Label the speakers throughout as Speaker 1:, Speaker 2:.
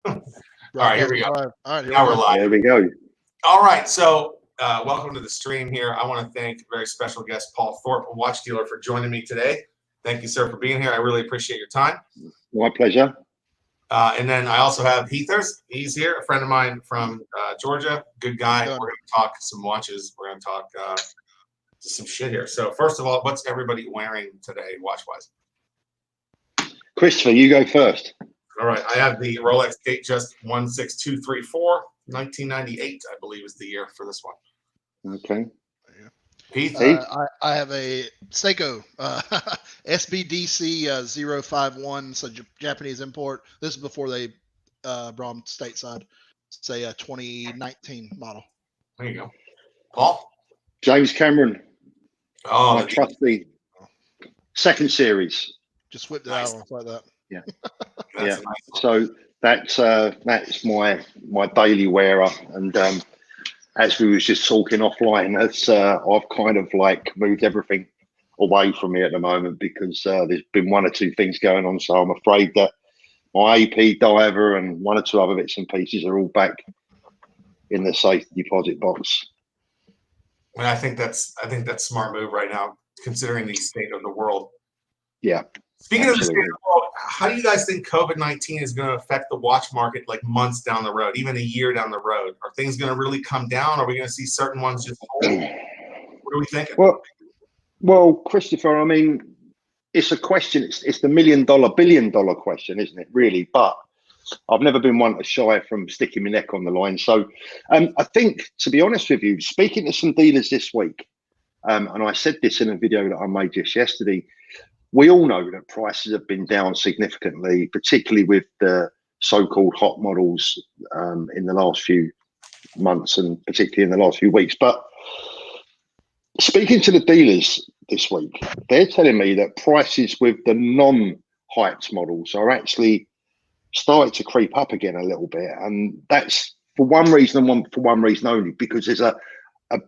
Speaker 1: All right, here we go.
Speaker 2: All right,
Speaker 1: Now we're live.
Speaker 3: There we go.
Speaker 1: All right, so welcome to the stream here. I want to thank very special guest Paul Thorpe Watch Dealer for joining me today. Thank you, sir, for being here. I really appreciate your time.
Speaker 3: My pleasure.
Speaker 1: And then I also have Heath. He's here, a friend of mine from Georgia. Good guy. We're going to talk some watches. We're going to talk some shit here. So first of all, what's everybody wearing today, watch-wise?
Speaker 3: Christopher, you go first.
Speaker 1: All right, I have the Rolex Datejust 16234, 1998, I believe is the year for this one.
Speaker 3: Okay.
Speaker 1: Heath?
Speaker 2: I have a Seiko SBDC 051, so Japanese import. This is before they brought them stateside. It's a 2019 model.
Speaker 1: There you go. Paul?
Speaker 3: James Cameron.
Speaker 1: Oh,
Speaker 3: my trusty second series.
Speaker 2: Just whipped it out like that.
Speaker 3: Yeah.
Speaker 1: That's
Speaker 3: yeah.
Speaker 1: nice.
Speaker 3: So that's my daily wearer, and as we was just talking offline, I've kind of like moved everything away from me at the moment because there's been one or two things going on. So I'm afraid that my AP diver and one or two other bits and pieces are all back in the safe deposit box.
Speaker 1: And I think that's a smart move right now, considering the state of the world.
Speaker 3: Yeah.
Speaker 1: Speaking of the state of the world, how do you guys think COVID-19 is going to affect the watch market like months down the road, even a year down the road? Are things going to really come down? Are we going to see certain ones just hold? What are we thinking?
Speaker 3: Well, Christopher, I mean, it's a question. It's the $1 million, billion dollar question, isn't it, really? But I've never been one to shy from sticking my neck on the line. So I think, to be honest with you, speaking to some dealers this week, and I said this in a video that I made just yesterday, we all know that prices have been down significantly, particularly with the so-called hot models in the last few months and particularly in the last few weeks. But speaking to the dealers this week, they're telling me that prices with the non-hyped models are actually starting to creep up again a little bit. And that's for one reason and for one reason only, because there's a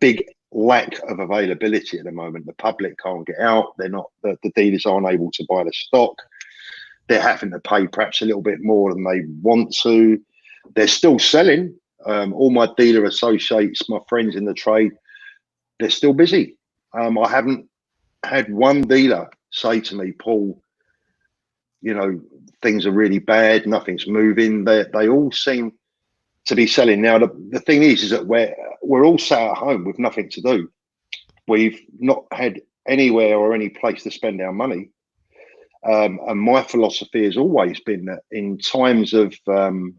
Speaker 3: big lack of availability at the moment. The public can't get out. They're not, the dealers aren't able to buy the stock. They're having to pay perhaps a little bit more than they want to. They're still selling. All my dealer associates, my friends in the trade, they're still busy. I haven't had one dealer say to me, Paul, you know, things are really bad, nothing's moving. They all seem to be selling. Now, the thing is that we're all sat at home with nothing to do. We've not had anywhere or any place to spend our money. And my philosophy has always been that in times of, well,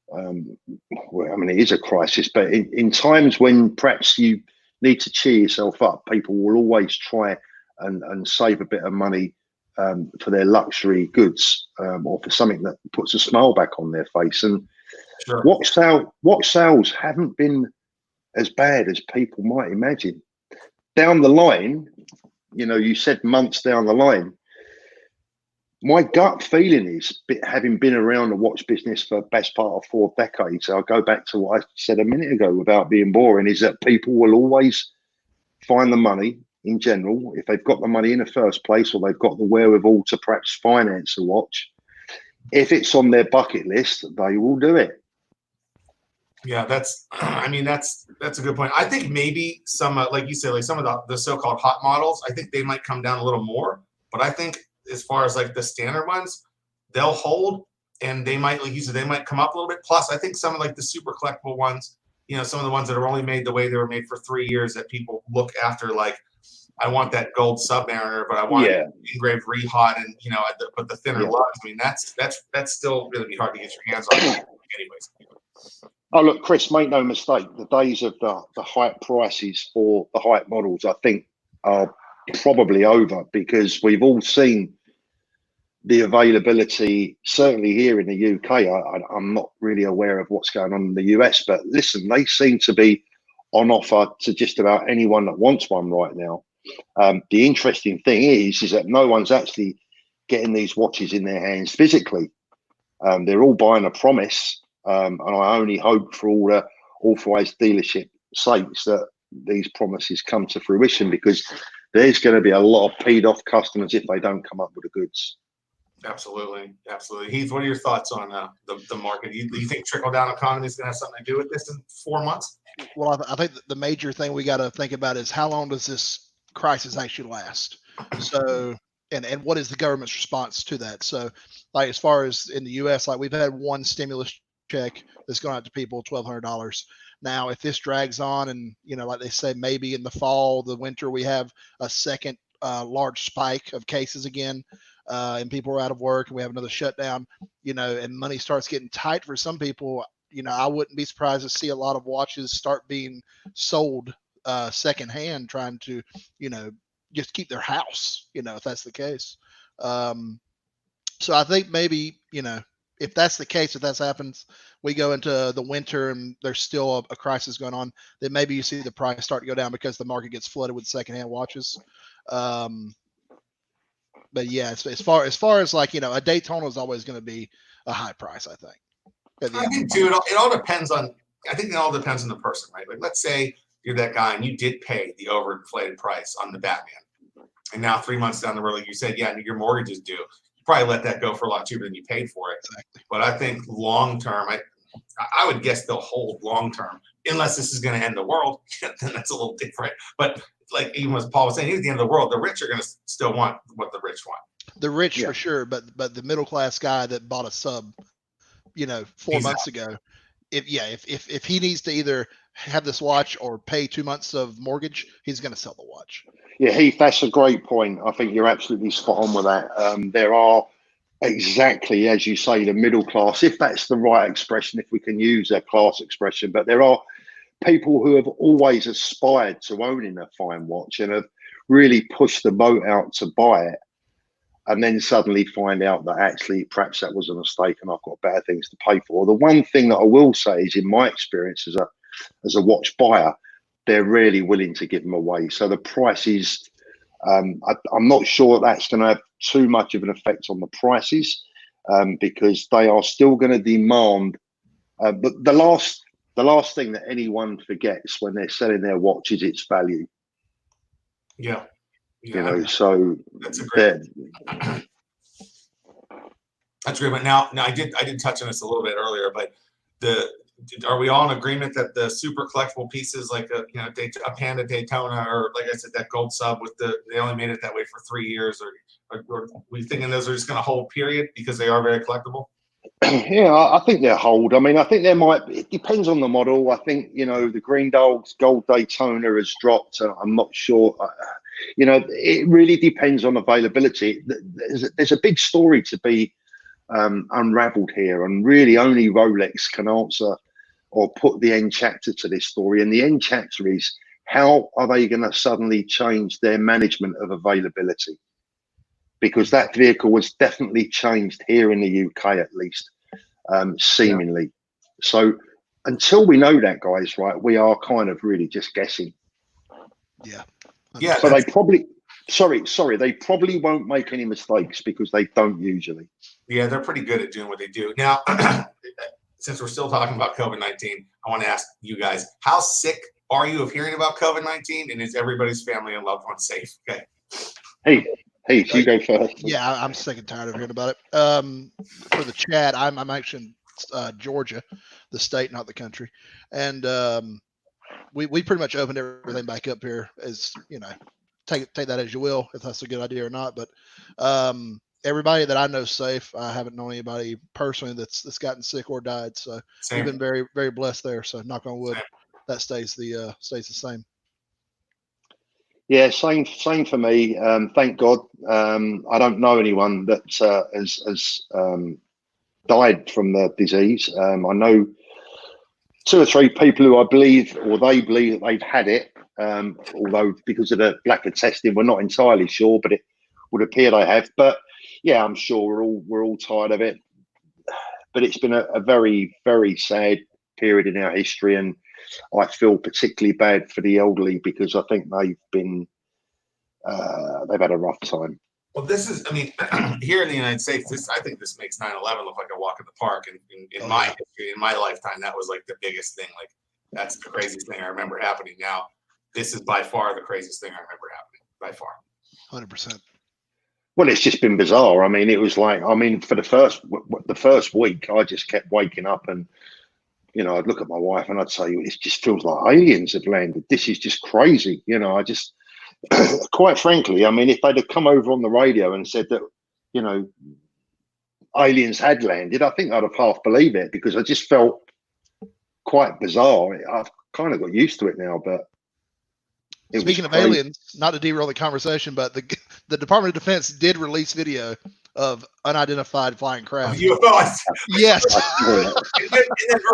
Speaker 3: I mean, it is a crisis, but in times when perhaps you need to cheer yourself up, people will always try and save a bit of money for their luxury goods or for something that puts a smile back on their face. And
Speaker 1: Sure.
Speaker 3: What sales haven't been as bad as people might imagine. Down the line, you know, you said months down the line, my gut feeling is, having been around the watch business for the best part of 4 decades, I'll go back to what I said a minute ago without being boring, is that people will always find the money in general. If they've got the money in the first place, or they've got the wherewithal to perhaps finance a watch, if it's on their bucket list, they will do it.
Speaker 1: Yeah, that's a good point. I think maybe some, like you said, like some of the so-called hot models, I think they might come down a little more. But I think as far as like the standard ones, they'll hold, and they might, like you said, they might come up a little bit. Plus, I think some of like the super collectible ones, you know, some of the ones that are only made the way they were made for 3 years that people look after, like, I want that gold Submariner, but I want engraved re-hot and, you know, but the thinner lugs. I mean, that's still going to be hard to get your hands on anyways.
Speaker 3: Oh, look, Chris, make no mistake, the days of the hype prices for the hype models, I think, are probably over, because we've all seen the availability, certainly here in the UK. I'm not really aware of what's going on in the US, but listen, they seem to be on offer to just about anyone that wants one right now. The interesting thing is that no one's actually getting these watches in their hands physically. They're all buying a promise. And I only hope for all the authorised dealership sakes that these promises come to fruition, because there's going to be a lot of paid off customers if they don't come up with the goods.
Speaker 1: Absolutely. Heath, what are your thoughts on the market? Do you think trickle down economy is going to have something to do with this in 4 months?
Speaker 2: Well, I think the major thing we got to think about is how long does this crisis actually last? So, and what is the government's response to that? So, like as far as in the U.S., like we've had one stimulus check that's going out to people, $1,200. Now, if this drags on, and like they say, maybe in the fall, the winter, we have a second large spike of cases again, and people are out of work, and we have another shutdown, and money starts getting tight for some people. I wouldn't be surprised to see a lot of watches start being sold secondhand, trying to, just keep their house, if that's the case. So I think maybe, if that's the case, if that happens, we go into the winter and there's still a crisis going on, then maybe you see the price start to go down because the market gets flooded with secondhand watches. But yeah, as far as like, a Daytona is always going to be a high price, I think.
Speaker 1: I think too, it all depends on. I think it all depends on the person, right? Like, let's say you're that guy and you did pay the overinflated price on the Batman, and now 3 months down the road, like you said, yeah, your mortgage is due. You probably let that go for a lot cheaper than you paid for it.
Speaker 2: Exactly.
Speaker 1: But I think long term, I would guess they'll hold long term, unless this is going to end the world. Then that's a little different. But like even as Paul was saying, at the end of the world, the rich are going to still want what the rich want.
Speaker 2: The rich for sure, but the middle class guy that bought a sub, 4 months ago, if he needs to either have this watch or pay 2 months of mortgage, he's going to sell the watch.
Speaker 3: Yeah, Heath, that's a great point. I think you're absolutely spot on with that. There are exactly, as you say, the middle class, if that's the right expression, if we can use a class expression, but there are people who have always aspired to owning a fine watch and have really pushed the boat out to buy it, and then suddenly find out that actually perhaps that was a mistake and I've got bad things to pay for. The one thing that I will say is, in my experience as a watch buyer, they're really willing to give them away. So the prices, I'm not sure that's going to have too much of an effect on the prices, because they are still going to demand. But the last thing that anyone forgets when they're selling their watch is its value.
Speaker 1: Yeah.
Speaker 3: So
Speaker 1: that's a great. That's great. But now I did touch on this a little bit earlier, but are we all in agreement that the super collectible pieces like a Panda Daytona, or like I said, that gold sub with they only made it that way for 3 years, or we thinking those are just going to hold period because they are very collectible?
Speaker 3: Yeah, I think they'll hold. I mean, I think it depends on the model. I think, the Green Dog's gold Daytona has dropped. I'm not sure. It really depends on availability. There's a big story to be unraveled here, and really only Rolex can answer or put the end chapter to this story. And the end chapter is, how are they going to suddenly change their management of availability? Because that vehicle was definitely changed here in the UK, at least, seemingly. Yeah. So until we know that, guys, right, we are kind of really just guessing.
Speaker 2: Yeah.
Speaker 1: Yeah.
Speaker 3: So they probably, they probably won't make any mistakes, because they don't usually.
Speaker 1: Yeah, they're pretty good at doing what they do. Now, since we're still talking about COVID-19, I want to ask you guys, how sick are you of hearing about COVID-19, and is everybody's family and loved ones safe? Okay.
Speaker 3: Hey, you go first.
Speaker 2: Yeah, I'm sick and tired of hearing about it. For the chat, I'm actually in Georgia, the state, not the country, and we pretty much opened everything back up here. As take that as you will, if that's a good idea or not. But everybody that I know is safe. I haven't known anybody personally that's gotten sick or died. So we've been very, very blessed there. So knock on wood, that stays the same.
Speaker 3: Yeah, same for me. Thank God. I don't know anyone that has died from the disease. I know 2 or 3 people who they believe that they've had it. Although because of the lack of testing, we're not entirely sure, but it would appear they have. But yeah, I'm sure we're all tired of it. But it's been a very, very sad period in our history, and I feel particularly bad for the elderly, because I think they've had a rough time.
Speaker 1: Well, here in the United States, I think this makes 9/11 look like a walk in the park. And in my history, in my lifetime, that was like the biggest thing. Like, that's the craziest thing I remember happening. Now, this is by far the craziest thing I remember happening, by far.
Speaker 2: 100%.
Speaker 3: Well, it's just been bizarre. I mean, it was like, I mean, for the first week, I just kept waking up and, I'd look at my wife and I'd say, it just feels like aliens have landed. This is just crazy. I just, quite frankly, I mean, if they'd have come over on the radio and said that, aliens had landed, I think I'd have half believed it, because I just felt quite bizarre. I've kind of got used to it now, but
Speaker 2: speaking of aliens, not to derail the conversation, but the Department of Defense did release video of unidentified flying craft.
Speaker 1: UFOs.
Speaker 2: Yes.
Speaker 1: and then,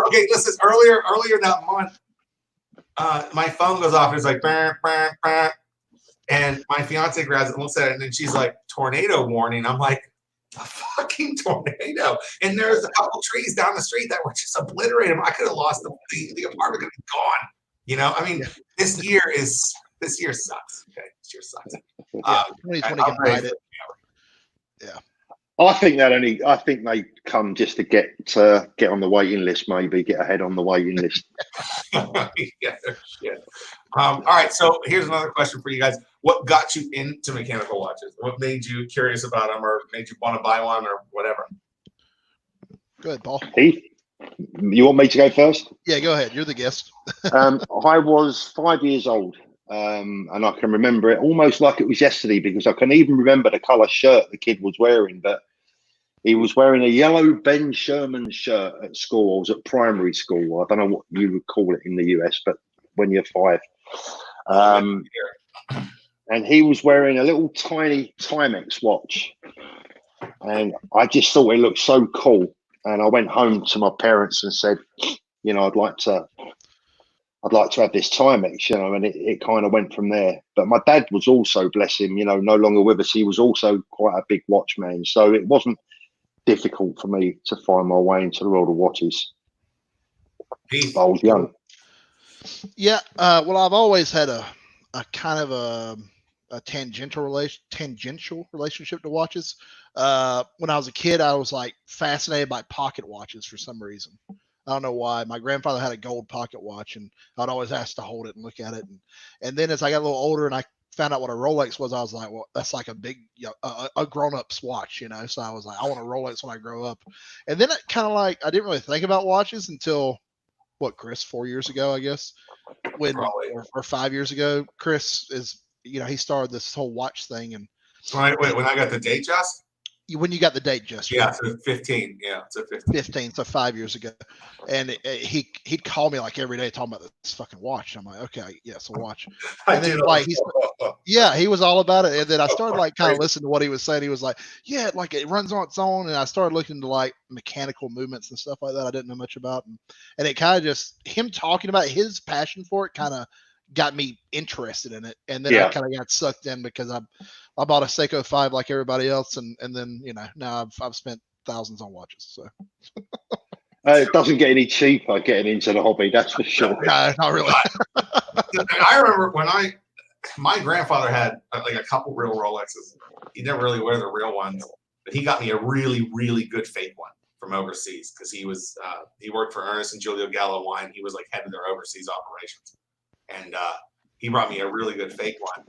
Speaker 1: okay, listen. Earlier that month, my phone goes off. And it's like, bah, bah, bah, and my fiance grabs it and looks at it, and then she's like, "Tornado warning." I'm like, "A fucking tornado!" And there's a couple trees down the street that were just obliterated. I could have lost the apartment. Could be gone. I mean, this year sucks. Okay, this year sucks.
Speaker 2: 2020 can hide it. Yeah.
Speaker 3: I think they come just to get on the waiting list, maybe get ahead on the waiting list.
Speaker 1: Yeah. All right, so here's another question for you guys. What got you into mechanical watches? What made you curious about them, or made you want to buy one, or whatever?
Speaker 2: Go ahead, Paul.
Speaker 3: Heath, you want me to go first?
Speaker 2: Yeah, go ahead. You're the guest.
Speaker 3: I was 5 years old, and I can remember it almost like it was yesterday, because I can even remember the colour shirt the kid was wearing. But he was wearing a yellow Ben Sherman shirt at school. I was at primary school. I don't know what you would call it in the US, but when you're 5. And he was wearing a little tiny Timex watch. And I just thought it looked so cool. And I went home to my parents and said, I'd like to have this Timex, and it kind of went from there. But my dad was also, bless him, no longer with us. He was also quite a big watchman. So it wasn't difficult for me to find my way into the world of watches.
Speaker 1: Heath.
Speaker 3: I was young.
Speaker 2: Yeah. Well, I've always had a kind of a tangential relationship to watches. When I was a kid, I was like fascinated by pocket watches for some reason. I don't know why. My grandfather had a gold pocket watch, and I'd always ask to hold it and look at it. And then as I got a little older and I found out what a Rolex was, I was like, well, that's like a big, a grown-up's watch, So I was like, I want a Rolex when I grow up. And then it kind of like, I didn't really think about watches until, Chris, 4 years ago, I guess, or 5 years ago. Chris is, he started this whole watch thing. And
Speaker 1: when I got the date just?
Speaker 2: When you got the date just,
Speaker 1: yeah, so 15. Yeah, it's a
Speaker 2: 15, so 5 years ago. And he'd call me like every day talking about this fucking watch. I'm like, okay, yes, a watch. And then he was all about it. And then I started like kind of listening to what he was saying. He was like, yeah, like it runs on its own. And I started looking into like mechanical movements and stuff like that I didn't know much about. And it kind of just, him talking about his passion for it kind of got me interested in it. And then I kind of got sucked in because I bought a Seiko 5 like everybody else. And then, now I've spent thousands on watches. So
Speaker 3: it doesn't get any cheaper getting into the hobby, that's for sure.
Speaker 2: No, not really.
Speaker 1: I remember when my grandfather had like a couple real Rolexes. He didn't really wear the real ones, but he got me a really, really good fake one from overseas, because he worked for Ernest and Julio Gallo Wine. He was like head of their overseas operations. And he brought me a really good fake one.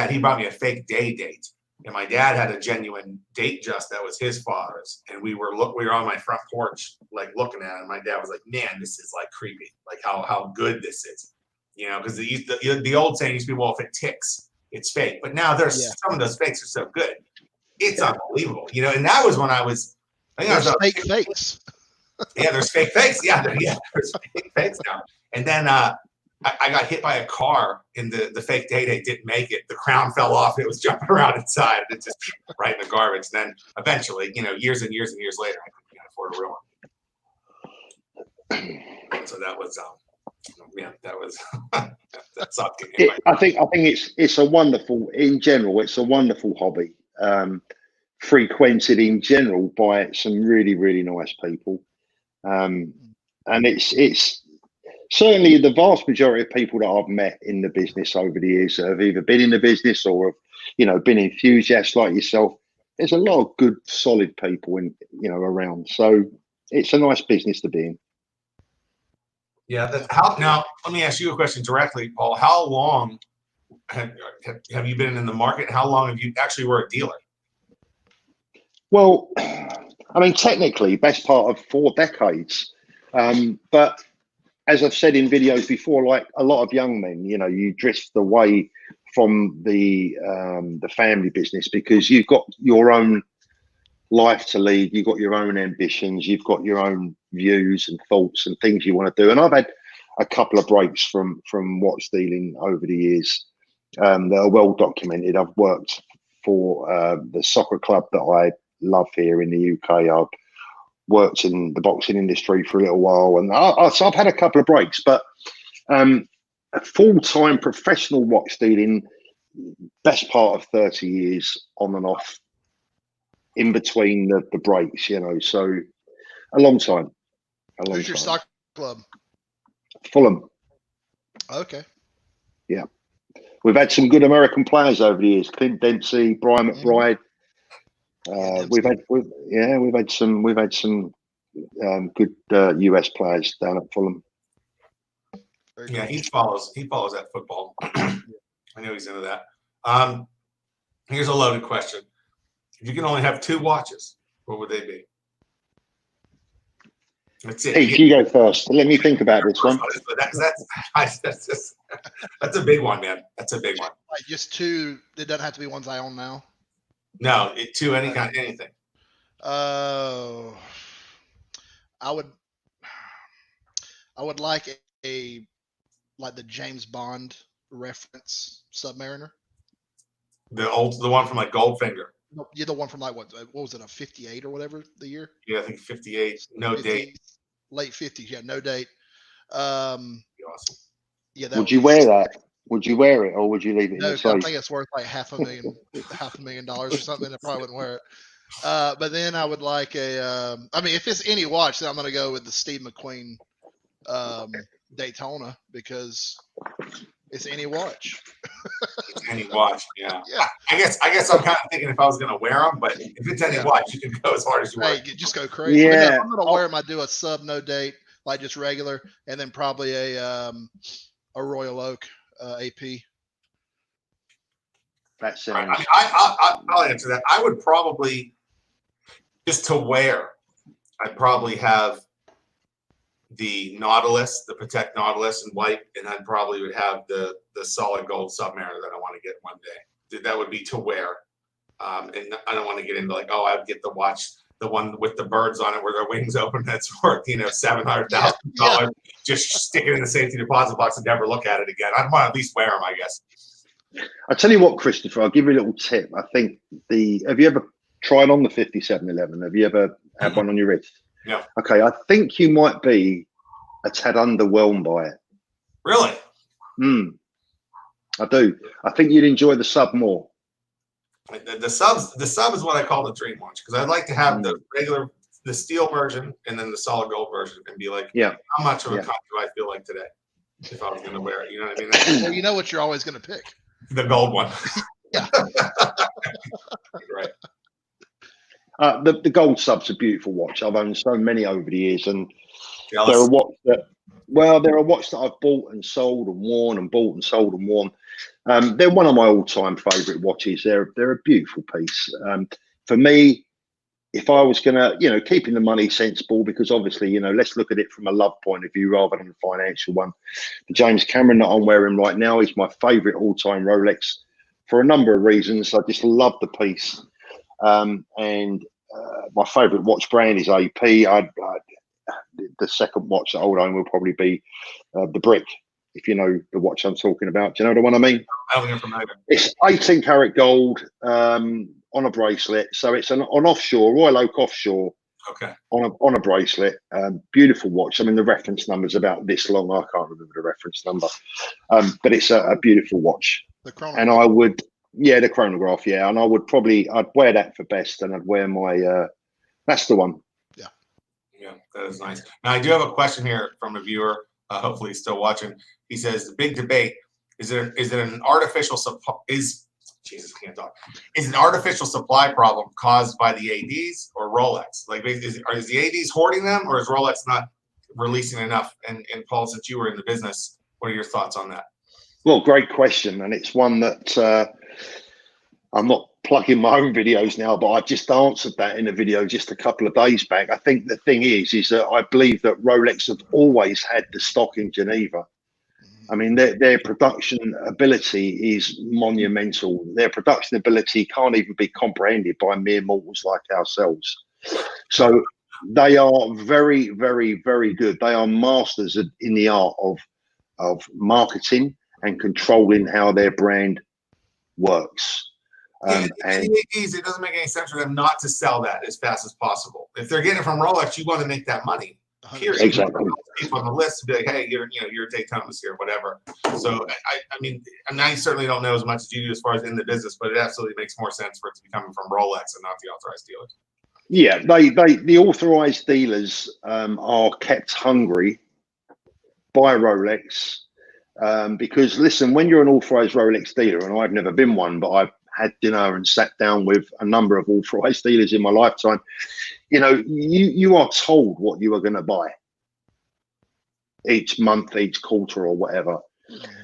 Speaker 1: He brought me a fake date. And my dad had a genuine date just that was his father's. And we were on my front porch, like looking at it. And my dad was like, man, this is like creepy. Like how good this is. Because the old saying used to be, well, if it ticks, it's fake. But now some of those fakes are so good. It's unbelievable. And that was when I was
Speaker 2: fake fakes.
Speaker 1: Yeah, there's fake fakes. Yeah, there's fake fakes now. And then I got hit by a car in the fake date. Didn't make it. The crown fell off. It was jumping around inside. It just right in the garbage. And then eventually, years and years and years later, I could afford a real one. So that was, that was that sucked.
Speaker 3: I think it's a wonderful, in general, it's a wonderful hobby. Frequented in general by some really, really nice people. And it's certainly the vast majority of people that I've met in the business over the years have either been in the business or have, been enthusiasts like yourself. There's a lot of good, solid people around. So it's a nice business to be in.
Speaker 1: Yeah. Now, let me ask you a question directly, Paul. How long have you been in the market? How long have you actually were a dealer?
Speaker 3: Well, I mean, technically, best part of 4 decades. But as I've said in videos before, like a lot of young men, you know, you drift away from the family business because you've got your own life to lead, you've got your own ambitions, you've got your own views and thoughts and things you want to do. And I've had a couple of breaks from watch dealing over the years that are well documented. I've worked for the soccer club that I love here in the UK. I've worked in the boxing industry for a little while, and so I've had a couple of breaks. But a full-time professional watch dealing, best part of 30 years on and off, in between the breaks, you know. So a long time.
Speaker 2: Who's your soccer club?
Speaker 3: Fulham.
Speaker 2: Okay.
Speaker 3: Yeah. We've had some good American players over the years. Clint Dempsey, Brian McBride. We've had some good US players down at Fulham.
Speaker 1: Yeah, he follows that football. I know he's into that. Here's a loaded question. If you can only have 2 watches, what would they be? That's it.
Speaker 3: Heath, you go first. Let me think about this one.
Speaker 1: That's a big one, man. That's a big one.
Speaker 2: Like just 2. It doesn't have to be ones I own now.
Speaker 1: No, 2 any kind, anything.
Speaker 2: I would like like the James Bond reference Submariner.
Speaker 1: The one from like Goldfinger.
Speaker 2: No, you're the one from like what was it, a 58 or whatever the year?
Speaker 1: Yeah, I think 58. No
Speaker 2: 50s,
Speaker 1: date.
Speaker 2: Late 50s. Yeah, no date.
Speaker 1: Awesome.
Speaker 2: Yeah.
Speaker 3: Would you wear that? Would you wear it, or would you leave it in
Speaker 2: No,
Speaker 3: the
Speaker 2: I
Speaker 3: safe?
Speaker 2: think it's worth like $500,000 or something. I probably wouldn't wear it. But then I would like I mean, if it's any watch, then I'm going to go with the Steve McQueen Daytona, because it's any watch.
Speaker 1: Any watch, yeah.
Speaker 2: Yeah.
Speaker 1: I guess I'm kind of thinking if I was going to wear them, but if it's any watch, you can go as hard as you want.
Speaker 2: Hey, just go crazy.
Speaker 3: Yeah.
Speaker 2: If I'm going to wear them, I do a sub no date, like just regular, and then probably a Royal Oak AP.
Speaker 3: That sounds.
Speaker 1: I'll answer that. I would probably, just to wear, I'd probably have the Nautilus, the Patek Nautilus in white, and I probably would have the solid gold Submariner that I want to get one day. That would be to wear. And I don't want to get into like, oh, I'd get the watch, the one with the birds on it where their wings open, that's worth, $700,000. Just stick it in the safety deposit box and never look at it again. I'd want to at least wear them, I guess.
Speaker 3: I tell you what, Christopher, I'll give you a little tip. I think have you ever tried on the 5711? Have you ever had one on your wrist?
Speaker 1: Yeah.
Speaker 3: Okay, I think you might be a tad underwhelmed by it.
Speaker 1: Really?
Speaker 3: I do. I think you'd enjoy the sub more.
Speaker 1: The sub is what I call the dream watch, because I'd like to have the steel version and then the solid gold version and be like, how much of a cut do I feel like today if I was going to wear it? You know what I mean?
Speaker 2: Well, you know what you're always going to pick?
Speaker 1: The gold one.
Speaker 2: Yeah.
Speaker 3: Right. The gold sub's a beautiful watch. I've owned so many over the years, and they're a watch that I've bought and sold and worn and bought and sold and worn. They're one of my all-time favourite watches. They're a beautiful piece. For me, if I was going to, keeping the money sensible, because obviously, let's look at it from a love point of view rather than a financial one. The James Cameron that I'm wearing right now is my favourite all-time Rolex for a number of reasons. I just love the piece. And my favourite watch brand is AP. The second watch that I would own will probably be the Brick, if you know the watch I'm talking about. Do you know the one I mean?
Speaker 1: I don't think I'm familiar.
Speaker 3: It's 18 karat gold on a bracelet. So it's an offshore, Royal Oak offshore.
Speaker 1: Okay.
Speaker 3: On a bracelet. Beautiful watch. I mean, the reference number's about this long. I can't remember the reference number. But it's a beautiful watch.
Speaker 2: The chronograph.
Speaker 3: And I would, the chronograph, and I'd wear that for best, and I'd wear my, that's the one.
Speaker 1: Yeah, that is nice. Now, I do have a question here from a viewer. Hopefully he's still watching. He says, the big debate, is it an artificial supply, is an artificial supply problem caused by the ADs or Rolex? Like, is the ADs hoarding them, or is Rolex not releasing enough? And Paul, since you were in the business, what are your thoughts on that?
Speaker 3: Well, great question. And it's one that I'm not plugging my own videos now, but I just answered that in a video just a couple of days back. I think the thing is that I believe that Rolex have always had the stock in Geneva. I mean, their production ability is monumental. Their production ability can't even be comprehended by mere mortals like ourselves. So they are very, very, very good. They are masters in the art of marketing and controlling how their brand works.
Speaker 1: And it doesn't make any sense for them not to sell that as fast as possible. If they're getting it from Rolex, you want to make that money. Period.
Speaker 3: Exactly.
Speaker 1: People on the list to be like, hey, you're Daytona's here, whatever. So I mean, I certainly don't know as much as you do as far as in the business, but it absolutely makes more sense for it to be coming from Rolex and not the authorized dealers.
Speaker 3: Yeah, the authorized dealers are kept hungry by Rolex because listen, when you're an authorized Rolex dealer, and I've never been one, but I've had dinner and sat down with a number of authorized dealers in my lifetime. You know, you are told what you are going to buy each month, each quarter, or whatever.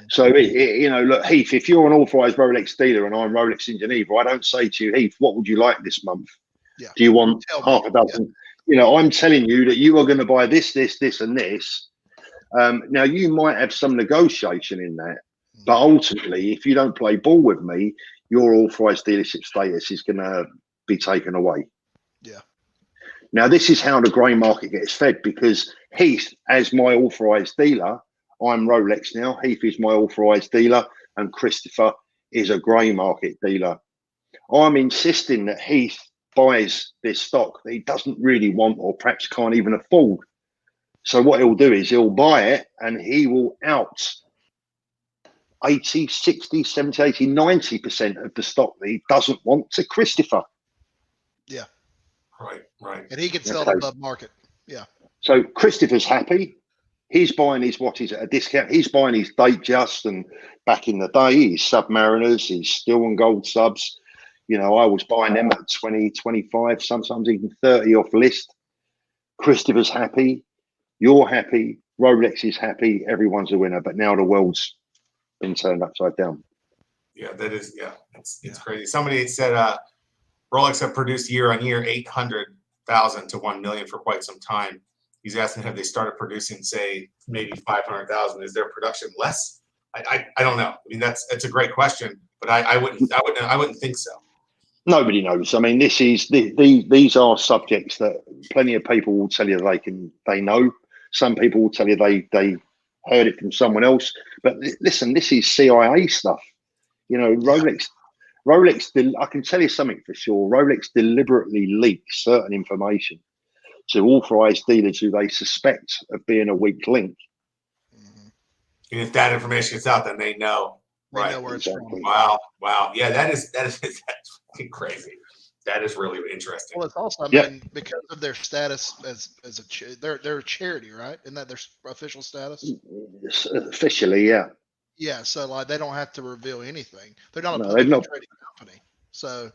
Speaker 3: So, you know, look, Heath, if you're an authorized Rolex dealer and I'm Rolex in Geneva, I don't say to you, Heath, what would you like this month?
Speaker 2: Yeah.
Speaker 3: Do you want half a dozen? Yeah. You know, I'm telling you that you are going to buy this, and this. Now, you might have some negotiation in that, but ultimately, if you don't play ball with me, your authorized dealership status is going to be taken away.
Speaker 2: Yeah.
Speaker 3: Now, this is how the grey market gets fed, because Heath, as my authorised dealer, I'm Rolex now, Heath is my authorised dealer, and Christopher is a grey market dealer. I'm insisting that Heath buys this stock that he doesn't really want or perhaps can't even afford. So what he'll do is he'll buy it and he will out 80, 60, 70, 80, 90% of the stock that he doesn't want to Christopher.
Speaker 2: Yeah.
Speaker 1: Right.
Speaker 2: And he can sell it above market. Yeah.
Speaker 3: So Christopher's happy. He's buying his watches at a discount. He's buying his Datejust, and back in the day, his Submariners, his steel and gold subs. You know, I was buying them at 20, 25, sometimes even 30 off list. Christopher's happy. You're happy. Rolex is happy. Everyone's a winner. But now the world's been turned upside down.
Speaker 1: Yeah, that is. Yeah, it's crazy. Somebody said Rolex have produced year on year 800,000 to 1 million for quite some time. He's asking, have they started producing, say, maybe 500,000? Is their production less? I don't know. I mean, it's a great question, but I wouldn't think so.
Speaker 3: Nobody knows. I mean, these are subjects that plenty of people will tell you they know. Some people will tell you they heard it from someone else. But listen, this is CIA stuff. You know, Rolex. I can tell you something for sure. Rolex deliberately leaks certain information to authorized dealers who they suspect of being a weak link.
Speaker 1: And if that information gets out, then they know.
Speaker 2: They
Speaker 1: right.
Speaker 2: know where it's from.
Speaker 1: Wow. Yeah, that's crazy. That is really interesting.
Speaker 2: Well, it's also, I mean, because of their status as they're a charity, right? Isn't that their official status?
Speaker 3: Officially, yeah.
Speaker 2: Yeah, so like they don't have to reveal anything. They're not a publicly traded company. So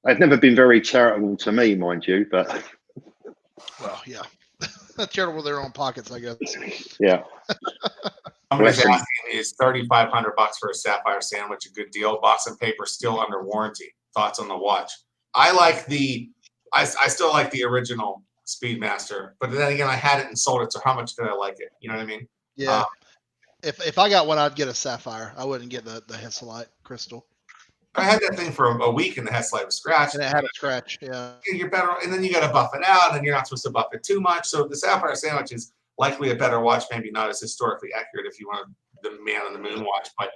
Speaker 3: they've never been very charitable to me, mind you, but
Speaker 2: well, yeah. Charitable their own pockets, I guess.
Speaker 3: Yeah.
Speaker 1: Somebody's asking, is $3,500 for a sapphire sandwich a good deal? Box and paper still under warranty. Thoughts on the watch? I still like the original Speedmaster, but then again, I had it and sold it. So how much did I like it? You know what I mean?
Speaker 2: Yeah. If I got one, I'd get a sapphire. I wouldn't get the Hesalite crystal.
Speaker 1: I had that thing for a week and the Hesalite was scratched.
Speaker 2: And it had a scratch. Yeah.
Speaker 1: You're better, and then you got to buff it out, and you're not supposed to buff it too much. So the sapphire sandwich is likely a better watch, maybe not as historically accurate if you want the man on the moon watch, but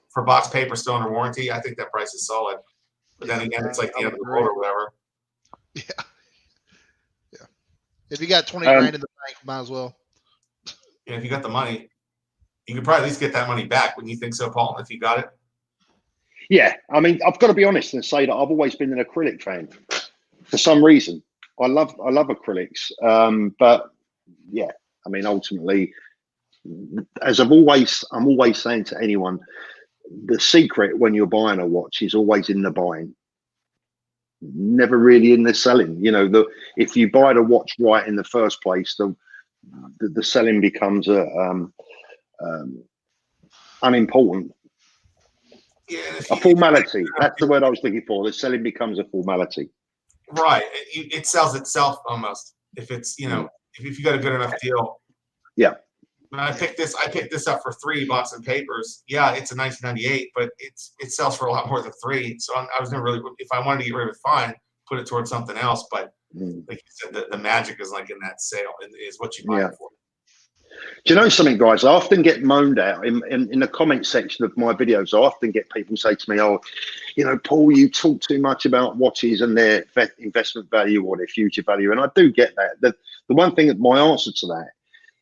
Speaker 1: for box paper still under warranty, I think that price is solid. But then again, it's like the end of the world or whatever.
Speaker 2: Yeah. Yeah. If you got 20 grand in the bank, might as well.
Speaker 1: Yeah, if you got the money, you could probably at least get that money back. Wouldn't you think so, Paul? If you got it?
Speaker 3: Yeah, I mean, I've got to be honest and say that I've always been an acrylic fan. For some reason, I love acrylics. But yeah, I mean, ultimately, as I'm always saying to anyone, the secret when you're buying a watch is always in the buying, never really in the selling. You know, if you buy the watch right in the first place, the selling becomes unimportant.
Speaker 1: Yeah, and
Speaker 3: A formality. That's the word I was looking for. The selling becomes a formality.
Speaker 1: right. It sells itself almost. If it's, if you got a good enough deal.
Speaker 3: Yeah.
Speaker 1: When I picked this up for $3, bought some papers. Yeah, it's a 1998, but it sells for a lot more than $3. So I was never really, if I wanted to get rid of it, fine, put it towards something else. But like you said, the magic is like in that sale, is what you buy it for.
Speaker 3: Do you know something, guys? I often get moaned at in the comment section of my videos. I often get people say to me, "Oh, Paul, you talk too much about watches and their investment value or their future value." And I do get that. The one thing that my answer to that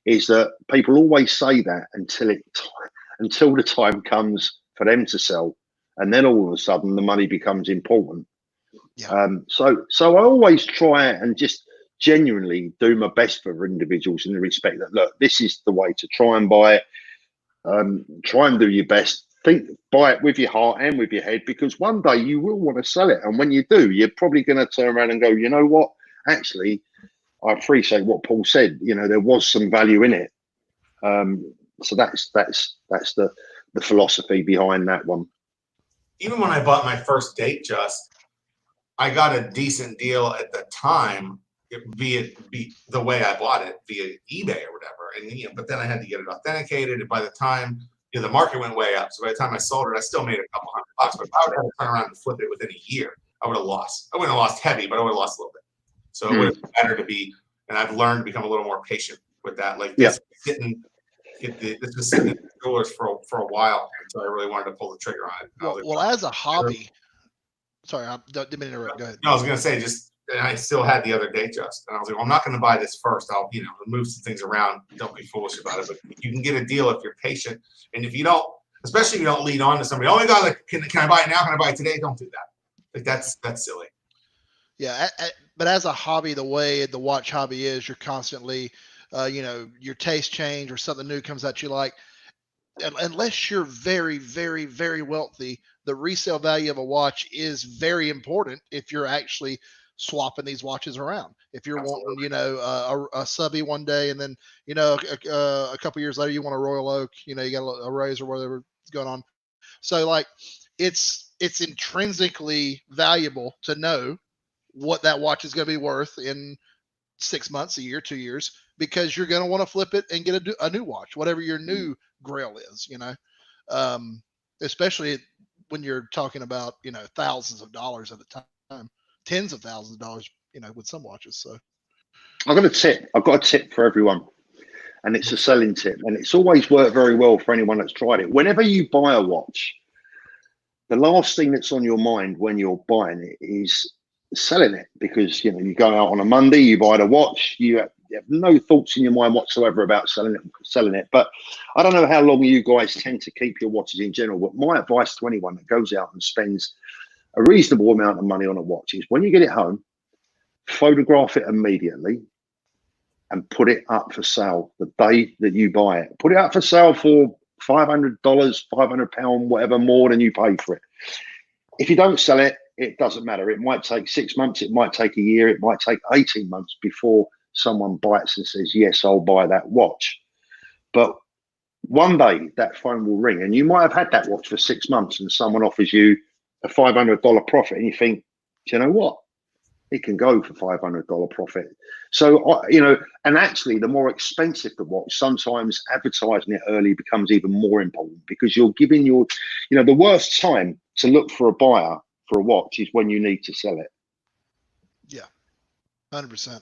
Speaker 3: is that people always say that until the time comes for them to sell, and then all of a sudden the money becomes important.
Speaker 2: Yeah.
Speaker 3: So I always try and just genuinely do my best for individuals in the respect that, look, this is the way to try and buy it. Try and do your best. Buy it with your heart and with your head, because one day you will want to sell it, and when you do, you're probably going to turn around and go, you know what? Actually, I appreciate what Paul said. There was some value in it. So that's the philosophy behind that one.
Speaker 1: Even when I bought my first Datejust, I got a decent deal at the time, be the way I bought it via eBay or whatever. And but then I had to get it authenticated, and by the time the market went way up, so by the time I sold it, I still made a couple $100. But if I would have to turn around and flip it within a year, I would have lost. I wouldn't have lost heavy, but I would have lost a little bit. So it would have been better to be. And I've learned to become a little more patient with that. Like this this was sitting in the jewelers for a while until I really wanted to pull the trigger on it.
Speaker 2: Well, as a hobby, sorry, I didn't mean to interrupt. Go ahead.
Speaker 1: No, I was going to say, and I still had the other Datejust, and I was like, well, I'm not going to buy this first. I'll move some things around. Don't be foolish about it. But you can get a deal if you're patient, and if you don't, especially if you don't lead on to somebody. Oh my God, like, can I buy it now? Can I buy it today? Don't do that. Like that's silly.
Speaker 2: Yeah, but as a hobby, the way the watch hobby is, you're constantly, your taste change or something new comes out you like. Unless you're very, very, very wealthy, the resale value of a watch is very important if you're actually swapping these watches around. If you're wanting, a subby one day, and then, a couple years later, you want a Royal Oak, you got a Raise or whatever's going on. So like, it's intrinsically valuable to know what that watch is going to be worth in 6 months, a year, 2 years, because you're going to want to flip it and get a new watch, whatever your new grail is, especially when you're talking about, thousands of dollars at a time, tens of thousands of dollars, with some watches. So
Speaker 3: I've got a tip for everyone, and it's a selling tip, and it's always worked very well for anyone that's tried it. Whenever you buy a watch, the last thing that's on your mind when you're buying it is selling it, because you go out on a Monday, you buy the watch, you have no thoughts in your mind whatsoever about selling it. But I don't know how long you guys tend to keep your watches in general, but my advice to anyone that goes out and spends a reasonable amount of money on a watch is, when you get it home, photograph it immediately and put it up for sale the day that you buy it. Put it up for sale for $500, £500, whatever more than you pay for it. If you don't sell it, it doesn't matter. It might take 6 months, it might take a year, it might take 18 months before someone bites and says, yes, I'll buy that watch. But one day that phone will ring, and you might have had that watch for 6 months, and someone offers you a $500 profit, and you think, do you know what? It can go for $500 profit. So, and actually the more expensive the watch, sometimes advertising it early becomes even more important, because you're giving the worst time to look for a buyer for a watch is when you need to sell it.
Speaker 2: Yeah, 100%.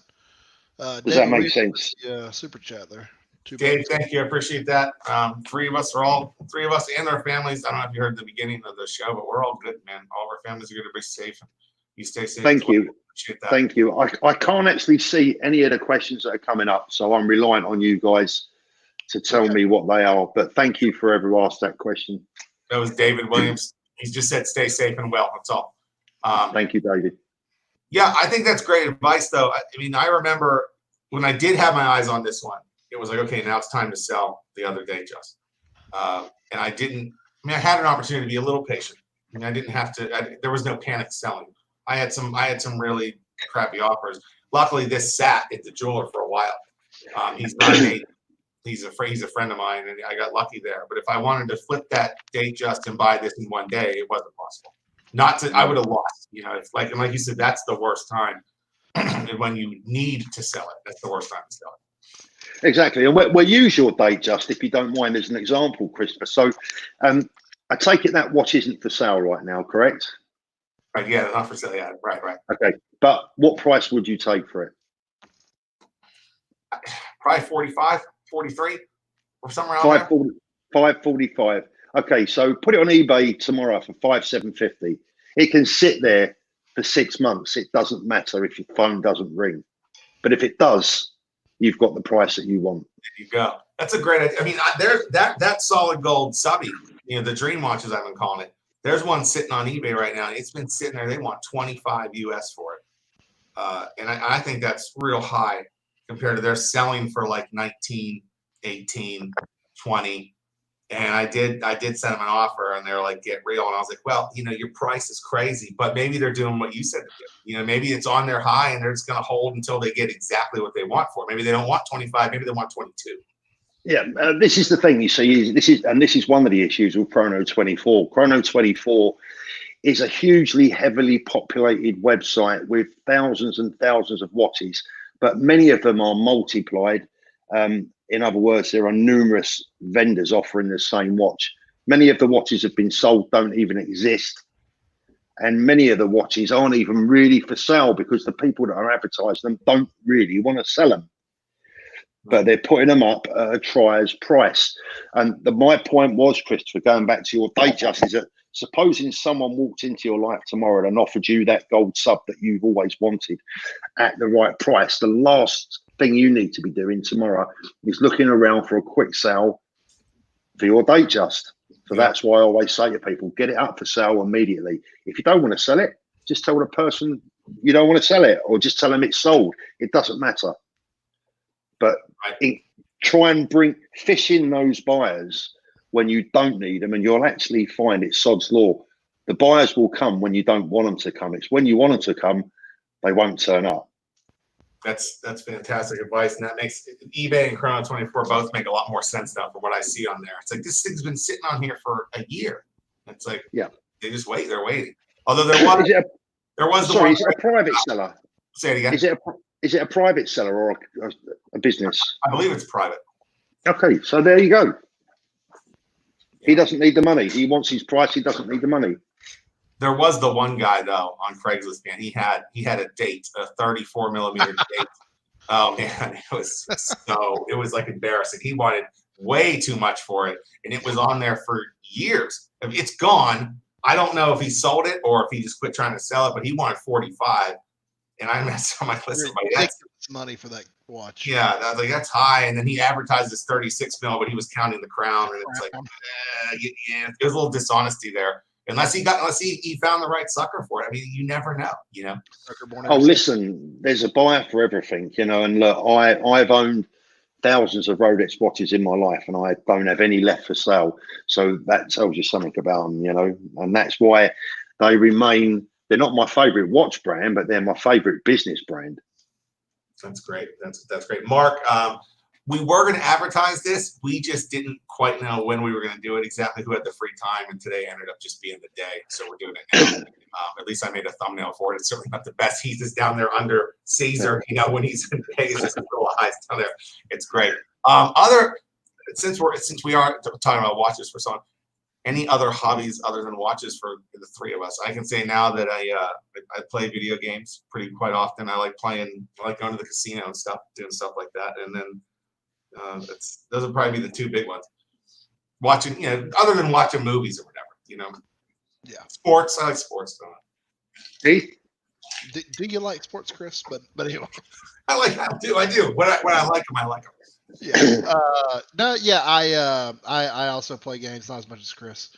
Speaker 3: Does that make sense?
Speaker 2: Yeah, super chat there.
Speaker 1: Dave, thank you. I appreciate that. Three of us and our families. I don't know if you heard the beginning of the show, but we're all good, man. All of our families are going to be safe. You stay safe.
Speaker 3: Thank you. Thank you. I can't actually see any of the questions that are coming up, so I'm reliant on you guys to tell me what they are. But thank you for whoever asked that question.
Speaker 1: That was David Williams. He just said, stay safe and well. That's all.
Speaker 3: Thank you, David.
Speaker 1: Yeah, I think that's great advice, though. I mean, I remember when I did have my eyes on this one, it was like, okay, now it's time to sell the other Datejust. And I had an opportunity to be a little patient. I mean, I didn't have to, there was no panic selling. I had some really crappy offers. Luckily, this sat at the jeweler for a while. He's not He's a friend of mine, and I got lucky there. But if I wanted to flip that Datejust and buy this in one day, it wasn't possible. Not to, I would have lost. It's like you said, that's the worst time when you need to sell it. That's the worst time to sell it.
Speaker 3: Exactly. And we'll use your Datejust, if you don't mind, as an example, Christopher. So I take it that watch isn't for sale right now, correct?
Speaker 1: Right, yeah, not for sale. Yeah, right.
Speaker 3: Okay. But what price would you take for it?
Speaker 1: Probably 45, 43, or somewhere around there.
Speaker 3: 545. Okay, so put it on eBay tomorrow for 5,750. It can sit there for 6 months. It doesn't matter if your phone doesn't ring. But if it does, you've got the price that you want.
Speaker 1: There you go. That's a great idea. I mean, there's that solid gold subby, the dream watches I've been calling it. There's one sitting on eBay right now. It's been sitting there. They want 25 US for it. And I think that's real high compared to they're selling for like 19, 18, 20. And I did send them an offer, and they're like, get real. And I was like, well, your price is crazy, but maybe they're doing what you said to do. Maybe it's on their high and they're just going to hold until they get exactly what they want for it. Maybe they don't want 25, maybe they want 22.
Speaker 3: Yeah, this is the thing, you see, this is one of the issues with Chrono 24. Chrono 24 is a hugely heavily populated website with thousands and thousands of watches, but many of them are multiplied. In other words, there are numerous vendors offering the same watch. Many of the watches have been sold, don't even exist. And many of the watches aren't even really for sale because the people that are advertising them don't really want to sell them. But they're putting them up at a tryer's price. And my point was, Christopher, going back to your Datejust, is that supposing someone walked into your life tomorrow and offered you that gold sub that you've always wanted at the right price, the last thing you need to be doing tomorrow is looking around for a quick sale for your Datejust. So that's why I always say to people, get it up for sale immediately. If you don't want to sell it, just tell the person you don't want to sell it, or just tell them it's sold. It doesn't matter. But try and fish in those buyers when you don't need them, and you'll actually find it's sod's law. The buyers will come when you don't want them to come. It's when you want them to come, they won't turn up.
Speaker 1: That's fantastic advice, and that makes eBay and Chrono 24 both make a lot more sense now from what I see on there. It's like this thing's been sitting on here for a year. It's like they just wait. They're waiting. Although there was
Speaker 3: is it a private seller?
Speaker 1: Say it again.
Speaker 3: Is it a private seller or a business?
Speaker 1: I believe it's private.
Speaker 3: Okay, so there you go. He doesn't need the money. He wants his price. He doesn't need the money.
Speaker 1: There was the one guy though on Craigslist, man. He had a date, a 34 millimeter date. Oh man, it was like embarrassing. He wanted way too much for it, and it was on there for years. I mean, it's gone. I don't know if he sold it or if he just quit trying to sell it, but he wanted 45. And I messed on my list.
Speaker 2: That's money for that watch.
Speaker 1: Yeah, I was like, that's high. And then he advertised this 36 mil, but he was counting the crown, and it's like, there's a little dishonesty there. Unless he found the right sucker for it. I mean, you never know.
Speaker 3: Oh, listen, there's a buyer for everything, and look, I've owned thousands of Rolex watches in my life, and I don't have any left for sale. So that tells you something about them, and that's why they remain. They're not my favorite watch brand, but they're my favorite business brand.
Speaker 1: That's great. That's great. Mark, we were going to advertise this. We just didn't quite know when we were going to do it, exactly who had the free time. And today ended up just being the day. So we're doing it now. At least I made a thumbnail for it. It's certainly not the best. Heath is down there under Caesar, when he's in Vegas, just little eyes down there. It's great. Since we are talking about watches for some, any other hobbies other than watches for the three of us? I can say now that I play video games quite often. I like going to the casino and stuff, doing stuff like that. And then those would probably be the two big ones. Watching, other than watching movies or whatever,
Speaker 2: Yeah.
Speaker 1: Sports, I like sports.
Speaker 3: Heath?
Speaker 2: Do you like sports, Chris? But anyway.
Speaker 1: I do. When I like them, I like them.
Speaker 2: Yeah. I also play games, not as much as Chris.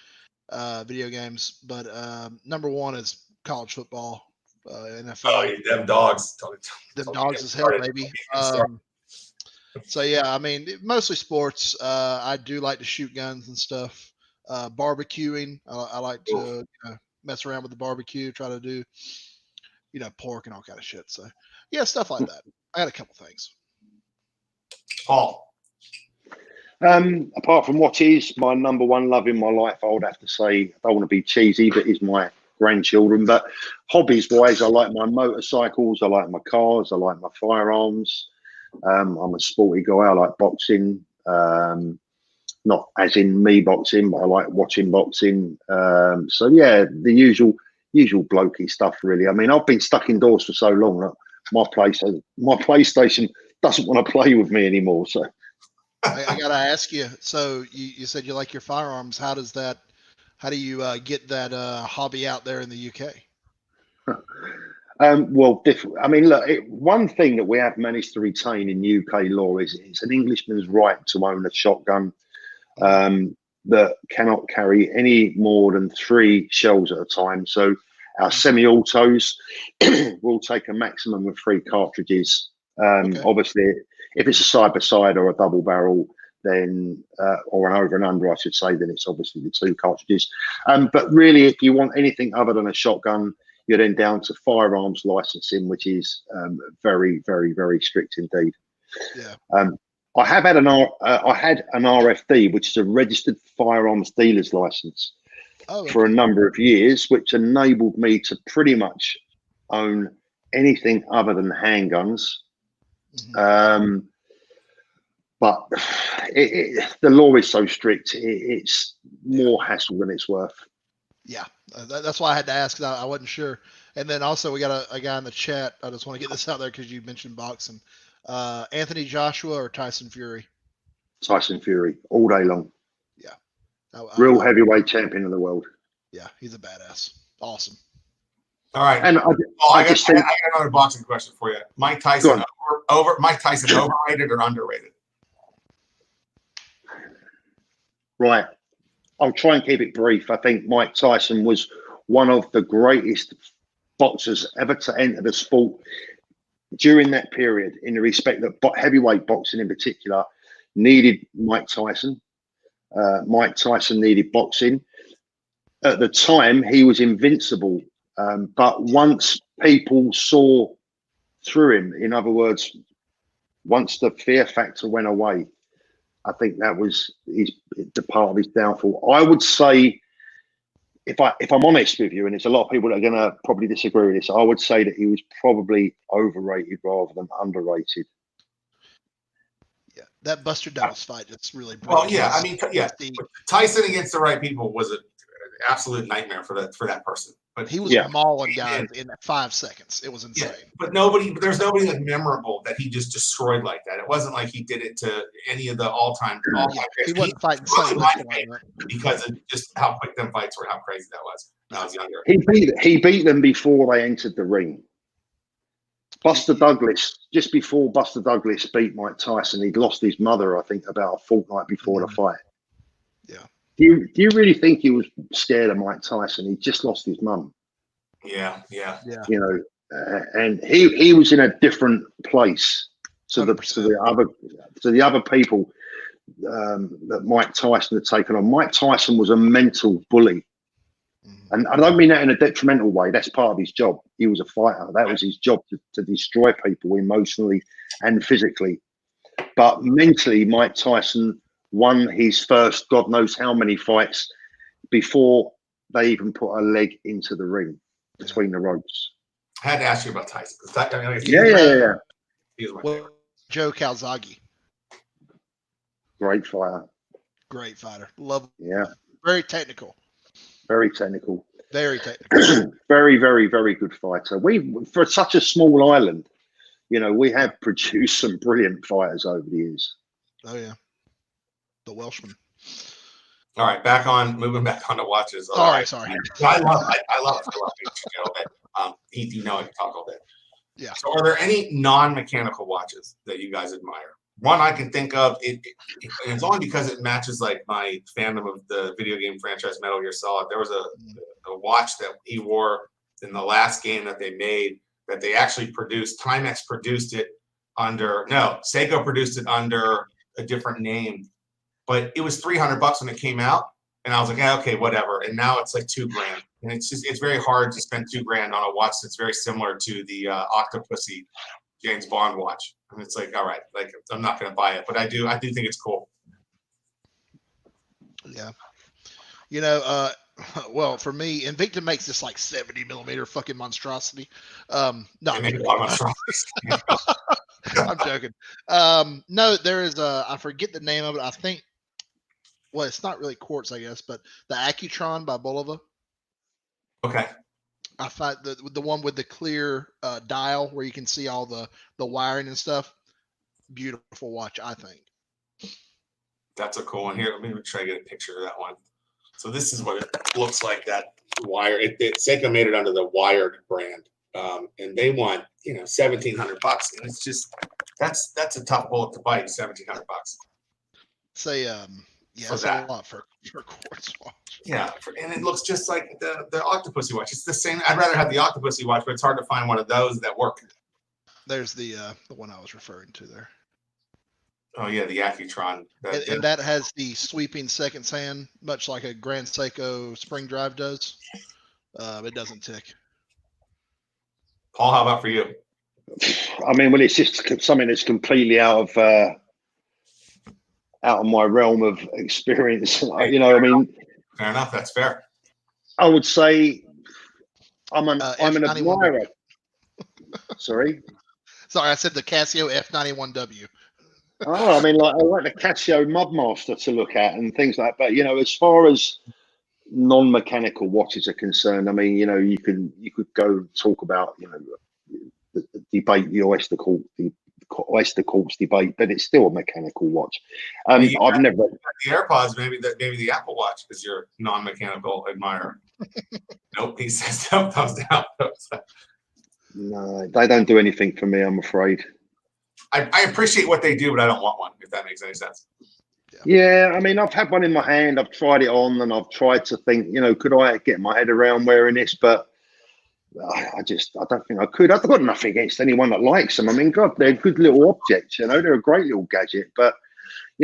Speaker 2: Video games, but number one is college football, NFL.
Speaker 1: Oh, them dogs.
Speaker 2: Them dogs is hell, baby. So yeah, I mean, mostly sports. I do like to shoot guns and stuff. Barbecuing. I like to mess around with the barbecue, try to do, pork and all kind of shit. So yeah, stuff like that. I got a couple things.
Speaker 1: Paul.
Speaker 3: Apart from watches, my number one love in my life, I would have to say, I don't want to be cheesy, but is my grandchildren. But hobbies wise, I like my motorcycles, I like my cars, I like my firearms. I'm a sporty guy. I like boxing. Not as in me boxing, but I like watching boxing. So yeah, the usual blokey stuff, really. I mean, I've been stuck indoors for so long that my PlayStation doesn't want to play with me anymore. So
Speaker 2: I gotta ask you. So you said you like your firearms. How do you get that hobby out there in the UK?
Speaker 3: Well, different. I mean, look, one thing that we have managed to retain in UK law is it's an Englishman's right to own a shotgun that cannot carry any more than 3 shells at a time. So our semi-autos will take a maximum of 3 cartridges.
Speaker 2: Okay.
Speaker 3: Obviously, if it's a side-by-side or a double barrel, then or an over and under, I should say, then it's obviously the 2 cartridges. But really, if you want anything other than a shotgun, you're then down to firearms licensing, which is very, very, very strict indeed.
Speaker 2: Yeah.
Speaker 3: I have had I had an RFD, which is a registered firearms dealer's license, for a number of years, which enabled me to pretty much own anything other than handguns. But the law is so strict; it's more hassle than it's worth.
Speaker 2: Yeah, that's why I had to ask. 'Cause I wasn't sure. And then also we got a guy in the chat. I just want to get this out there because you mentioned boxing. Anthony Joshua or Tyson Fury?
Speaker 3: Tyson Fury, all day long.
Speaker 2: Yeah.
Speaker 3: Real heavyweight champion of the world.
Speaker 2: Yeah, he's a badass. Awesome.
Speaker 1: All right.
Speaker 3: And
Speaker 1: I got another boxing question for you. Mike Tyson overrated or underrated?
Speaker 3: Right. I'll try and keep it brief. I think Mike Tyson was one of the greatest boxers ever to enter the sport during that period, in the respect that heavyweight boxing in particular needed Mike Tyson. Mike Tyson needed boxing. At the time, he was invincible. But once people saw through him, in other words, once the fear factor went away, I think that was the part of his downfall. I would say, if I'm honest with you, and there's a lot of people that are going to probably disagree with this, I would say that he was probably overrated rather than underrated.
Speaker 2: Yeah, that Buster Douglas fight, it's really
Speaker 1: well. Yeah, I mean, yeah, Tyson against the right people was an absolute nightmare for that person. But
Speaker 2: he was mauling guys in 5 seconds. It was insane. Yeah,
Speaker 1: but there's nobody like memorable that he just destroyed like that. It wasn't like he did it to any of the all-time.
Speaker 2: He wasn't fighting
Speaker 1: because of just how quick them fights were, how crazy that was when I was younger.
Speaker 3: He beat them before they entered the ring. Buster Douglas, just before Buster Douglas beat Mike Tyson, he'd lost his mother, I think, about a fortnight before the fight.
Speaker 2: Yeah.
Speaker 3: Do you really think he was scared of Mike Tyson? He just lost his mum.
Speaker 1: Yeah.
Speaker 3: You know, and he was in a different place to the other people that Mike Tyson had taken on. Mike Tyson was a mental bully. And I don't mean that in a detrimental way. That's part of his job. He was a fighter. That was his job, to destroy people emotionally and physically. But mentally, Mike Tyson won his first God knows how many fights before they even put a leg into the ring between the ropes.
Speaker 1: I had to ask you about Tyson.
Speaker 3: Yeah.
Speaker 1: He was my favorite.
Speaker 2: Joe Calzaghe.
Speaker 3: Great fighter.
Speaker 2: Love.
Speaker 3: Yeah.
Speaker 2: Very technical.
Speaker 3: Very technical.
Speaker 2: Very technical.
Speaker 3: Very, very, very good fighter. For such a small island, you know, we have produced some brilliant fighters over the years.
Speaker 2: Oh yeah. The Welshman.
Speaker 1: All right, moving back on to watches.
Speaker 2: All right, sorry.
Speaker 1: I love it. Heath, you know I can talk all day.
Speaker 2: Yeah.
Speaker 1: So are there any non-mechanical watches that you guys admire? One I can think of, and it's only because it matches like my fandom of the video game franchise Metal Gear Solid. There was a watch that he wore in the last game that they made that they actually produced. Timex produced it Seiko produced it under a different name, but it was $300 when it came out, and I was like, okay, whatever. And now it's like $2,000, and it's very hard to spend $2,000 on a watch that's very similar to the Octopussy James Bond watch. And it's like, all right, like I'm not going to buy it, but I do think it's cool.
Speaker 2: Yeah. You know, well, for me, Invicta makes this like 70 millimeter fucking monstrosity. No,
Speaker 1: They
Speaker 2: I'm
Speaker 1: make a
Speaker 2: joking.
Speaker 1: lot of monstrosities.
Speaker 2: I'm joking. No, there is I forget the name of it. I think, well, it's not really quartz, I guess, but the Accutron by Bulova.
Speaker 1: Okay.
Speaker 2: I find the one with the clear dial where you can see all the wiring and stuff. Beautiful watch, I think.
Speaker 1: That's a cool one. Here, let me try to get a picture of that one. So this is what it looks like, that wire. Seiko made it under the Wired brand. And they want, $1,700. And it's just, that's a tough bullet to bite, $1,700.
Speaker 2: Say, yeah,
Speaker 1: For
Speaker 2: that's
Speaker 1: that.
Speaker 2: a lot for a quartz watch.
Speaker 1: Yeah, and it looks just like the Octopussy watch. It's the same. I'd rather have the Octopussy watch, but it's hard to find one of those that work.
Speaker 2: There's the one I was referring to there.
Speaker 1: Oh yeah, the Accutron.
Speaker 2: And that has the sweeping seconds hand, much like a Grand Seiko spring drive does. It doesn't tick.
Speaker 1: Paul, how about for you?
Speaker 3: I mean, well, it's just something that's completely out of my realm of experience.
Speaker 1: Hey,
Speaker 3: I mean,
Speaker 1: fair enough. That's fair.
Speaker 3: I would say I'm an
Speaker 2: F91W.
Speaker 3: admirer. Sorry.
Speaker 2: Sorry, I said the Casio F91W.
Speaker 3: Oh, I mean, I like the Casio Mudmaster to look at and things like that. But as far as non-mechanical watches are concerned, I mean, you could go talk about the debate, the oyster quartz debate, but it's still a mechanical watch. I've never
Speaker 1: the AirPods, maybe the Apple Watch is your non-mechanical admirer. Nope, he says no, thumbs down.
Speaker 3: No, they don't do anything for me, I'm afraid.
Speaker 1: I appreciate what they do, but I don't want one, if that makes any sense.
Speaker 3: Yeah, I mean, I've had one in my hand. I've tried it on, and I've tried to think, could I get my head around wearing this? But I don't think I could. I've got nothing against anyone that likes them. I mean, God, they're good little objects. They're a great little gadget. But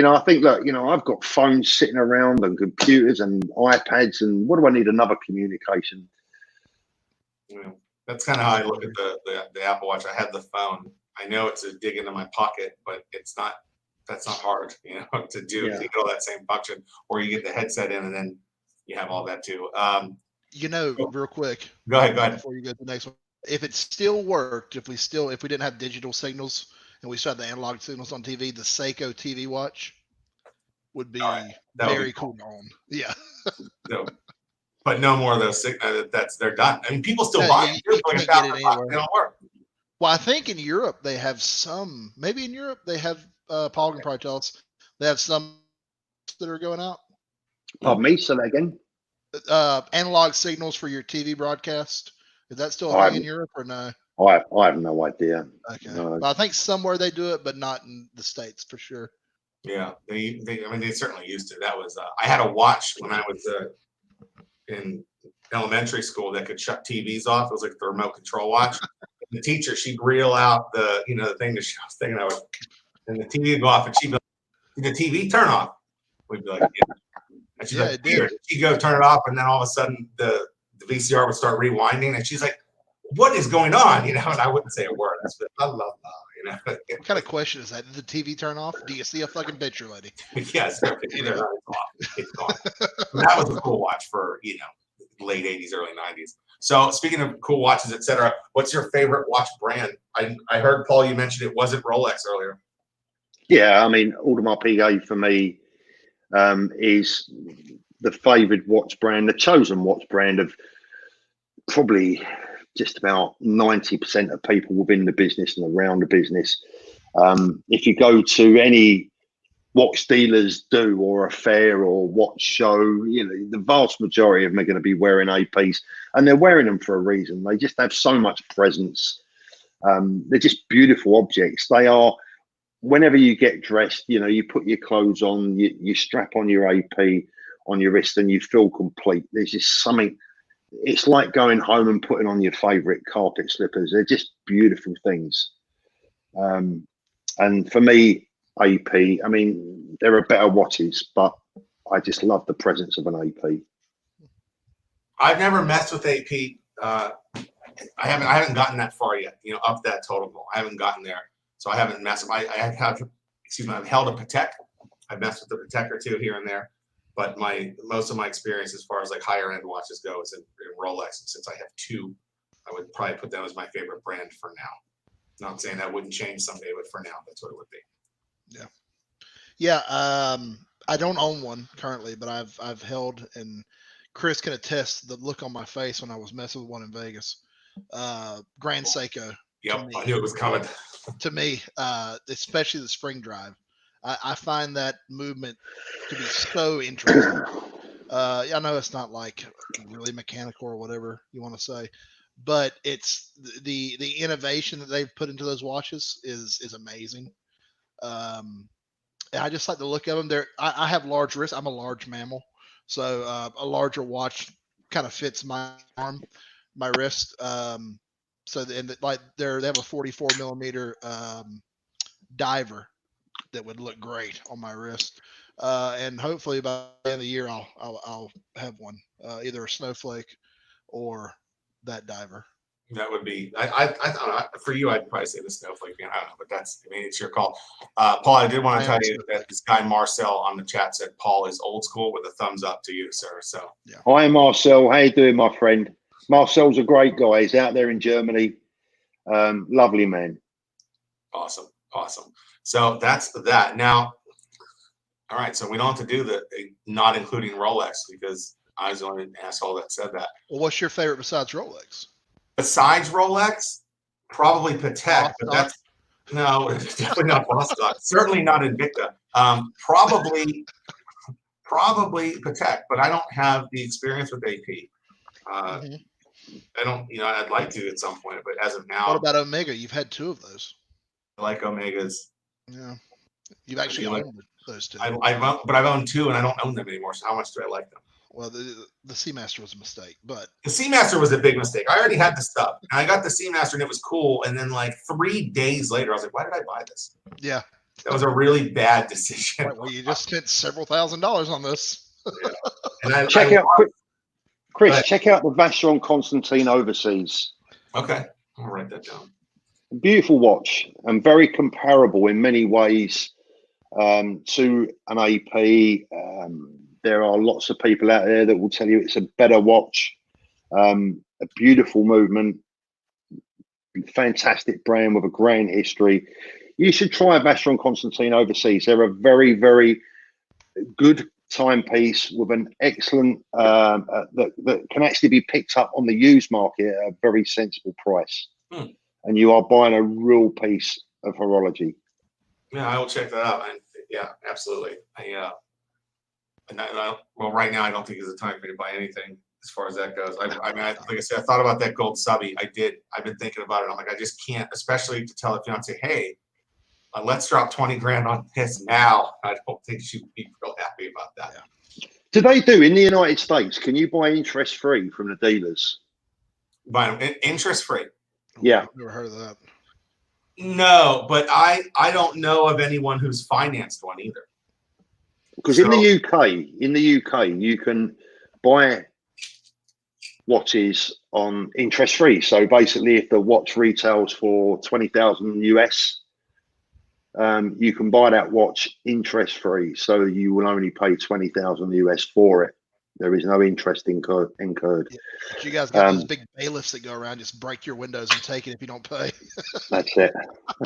Speaker 3: I think, look, I've got phones sitting around and computers and iPads, and what do I need another communication?
Speaker 1: That's kind of how I look at the Apple Watch. I have the phone. I know it's a dig into my pocket, but it's not. That's not hard, to do.
Speaker 3: Yeah.
Speaker 1: To get all that same function, or you get the headset in, and then you have all that too.
Speaker 2: Real quick.
Speaker 1: Go ahead.
Speaker 2: Before you go to the next one, if it still worked, if we didn't have digital signals and we still had the analog signals on TV, the Seiko TV watch would be very cool. Yeah.
Speaker 1: No, but no more of those. They're done. I mean, people still
Speaker 2: Yeah,
Speaker 1: buy
Speaker 2: you
Speaker 1: them.
Speaker 2: can't get it anywhere.
Speaker 1: They don't work.
Speaker 2: Well, I think in Europe they have some. Maybe in Europe they have. Paul can probably tell us. They have some that are going out.
Speaker 3: Pardon me, say that again.
Speaker 2: Analog signals for your TV broadcast. Is that still a thing in Europe or no?
Speaker 3: I have no idea.
Speaker 2: Okay.
Speaker 3: No.
Speaker 2: Well, I think somewhere they do it, but not in the States for sure.
Speaker 1: Yeah, they certainly used to. That was I had a watch when I was in elementary school that could shut TVs off. It was like the remote control watch. The teacher, she'd reel out the thing to show us thing, and the TV would go off, and she'd be like, "Did the TV turn off?" We'd be like, "Yeah." And she's like, "Here." She'd go turn it off, and then all of a sudden the VCR would start rewinding, and she's like, "What is going on?" And I wouldn't say a word. I said, "La la la."
Speaker 2: What kind of question is that? Did the TV turn off? Do you see a fucking picture, lady?
Speaker 1: Yes, it's off. It's gone. That was a cool watch for late 80s, early 90s. So speaking of cool watches, etc., what's your favorite watch brand? I heard, Paul, you mentioned it wasn't Rolex earlier.
Speaker 3: Yeah, I mean, Audemars Piguet for me is the favoured watch brand, the chosen watch brand of probably just about 90% of people within the business and around the business. If you go to any watch dealers do or a fair or watch show, the vast majority of them are going to be wearing APs, and they're wearing them for a reason. They just have so much presence. They're just beautiful objects. They are, whenever you get dressed, you put your clothes on, you strap on your AP on your wrist and you feel complete. There's just something, it's like going home and putting on your favorite carpet slippers. They're just beautiful things. And for me, AP, I mean, there are better watches, but I just love the presence of an AP. I've
Speaker 1: never messed with AP. I haven't gotten that far yet, up that totem pole. I haven't gotten there. So I haven't messed with, I've held a Patek. I've messed with the Patek or two here and there. But most of my experience as far as like higher end watches go is in Rolex. And since I have two, I would probably put them as my favorite brand for now. Not saying that wouldn't change someday, but for now, that's what it would be.
Speaker 2: Yeah. Yeah. I don't own one currently, but I've held, and Chris can attest the look on my face when I was messing with one in Vegas. Grand Seiko.
Speaker 1: Yep, I knew it was coming.
Speaker 2: To me, especially the spring drive, I find that movement to be so interesting. I know it's not like really mechanical or whatever you want to say, but it's the innovation that they've put into those watches is amazing. I just like the look of them. I have large wrists. I'm a large mammal, so a larger watch kind of fits my arm, my wrist. Like they have a 44 millimeter diver that would look great on my wrist. And hopefully by the end of the year, I'll have one, either a snowflake or that diver.
Speaker 1: That would be, I thought for you, I'd probably say the snowflake. I don't know, but it's your call. Paul, I did want to tell you that this guy Marcel on the chat said Paul is old school with a thumbs up to you, sir. So
Speaker 2: yeah.
Speaker 3: Hi, Marcel. How you doing, my friend? Marcel's a great guy. He's out there in Germany. Lovely man.
Speaker 1: Awesome. So that's that. Now, all right. So we don't have to do the not including Rolex because I was the only asshole that said that.
Speaker 2: Well, what's your favorite besides Rolex?
Speaker 1: Besides Rolex, probably Patek, but that's no, definitely not Bostock. Certainly not Invicta. Probably Patek, but I don't have the experience with AP. I don't, I'd like to at some point, but as of now.
Speaker 2: What about Omega? You've had two of those.
Speaker 1: I like Omegas.
Speaker 2: Yeah, you've actually owned those two.
Speaker 1: But I've owned two, and I don't own them anymore. So how much do I like them?
Speaker 2: Well, the Seamaster was a mistake, but
Speaker 1: the Seamaster was a big mistake. I already had the stuff, and I got the Seamaster, and it was cool. And then, like 3 days later, I was like, "Why did I buy this?"
Speaker 2: Yeah,
Speaker 1: that was a really bad decision.
Speaker 2: Right, well, you just spent several $1,000s on this.
Speaker 1: Yeah. And
Speaker 3: check out Chris. Check out the Vacheron Constantine Overseas.
Speaker 1: Okay, I'll write that down.
Speaker 3: Beautiful watch and very comparable in many ways to an AP. There are lots of people out there that will tell you it's a better watch, a beautiful movement, fantastic brand with a grand history. You should try a Vacheron Constantine Overseas. They're a very, very good timepiece with an excellent that can actually be picked up on the used market at a very sensible price. And you are buying a real piece of horology.
Speaker 1: Yeah, I will check that out. Yeah, absolutely. Well, right now I don't think there's a time for me to buy anything as far as that goes. Like I said, I thought about that gold subby. I've been thinking about it. I'm like, I just can't, especially to tell a fiance, hey, let's drop 20 grand on this now. I don't think she'd be real happy about that.
Speaker 3: Yeah. Do they do in the United States? Can you buy interest free from the dealers?
Speaker 1: Buy interest free?
Speaker 3: Yeah.
Speaker 2: I've never heard of that.
Speaker 1: No, but I don't know of anyone who's financed one either.
Speaker 3: Because in the UK, you can buy watches on interest free. So basically, if the watch retails for 20,000 US, you can buy that watch interest free. So you will only pay 20,000 US for it. There is no interest incurred.
Speaker 2: Yeah. But you guys got those big bailiffs that go around, just break your windows and take it if you don't pay.
Speaker 3: That's it.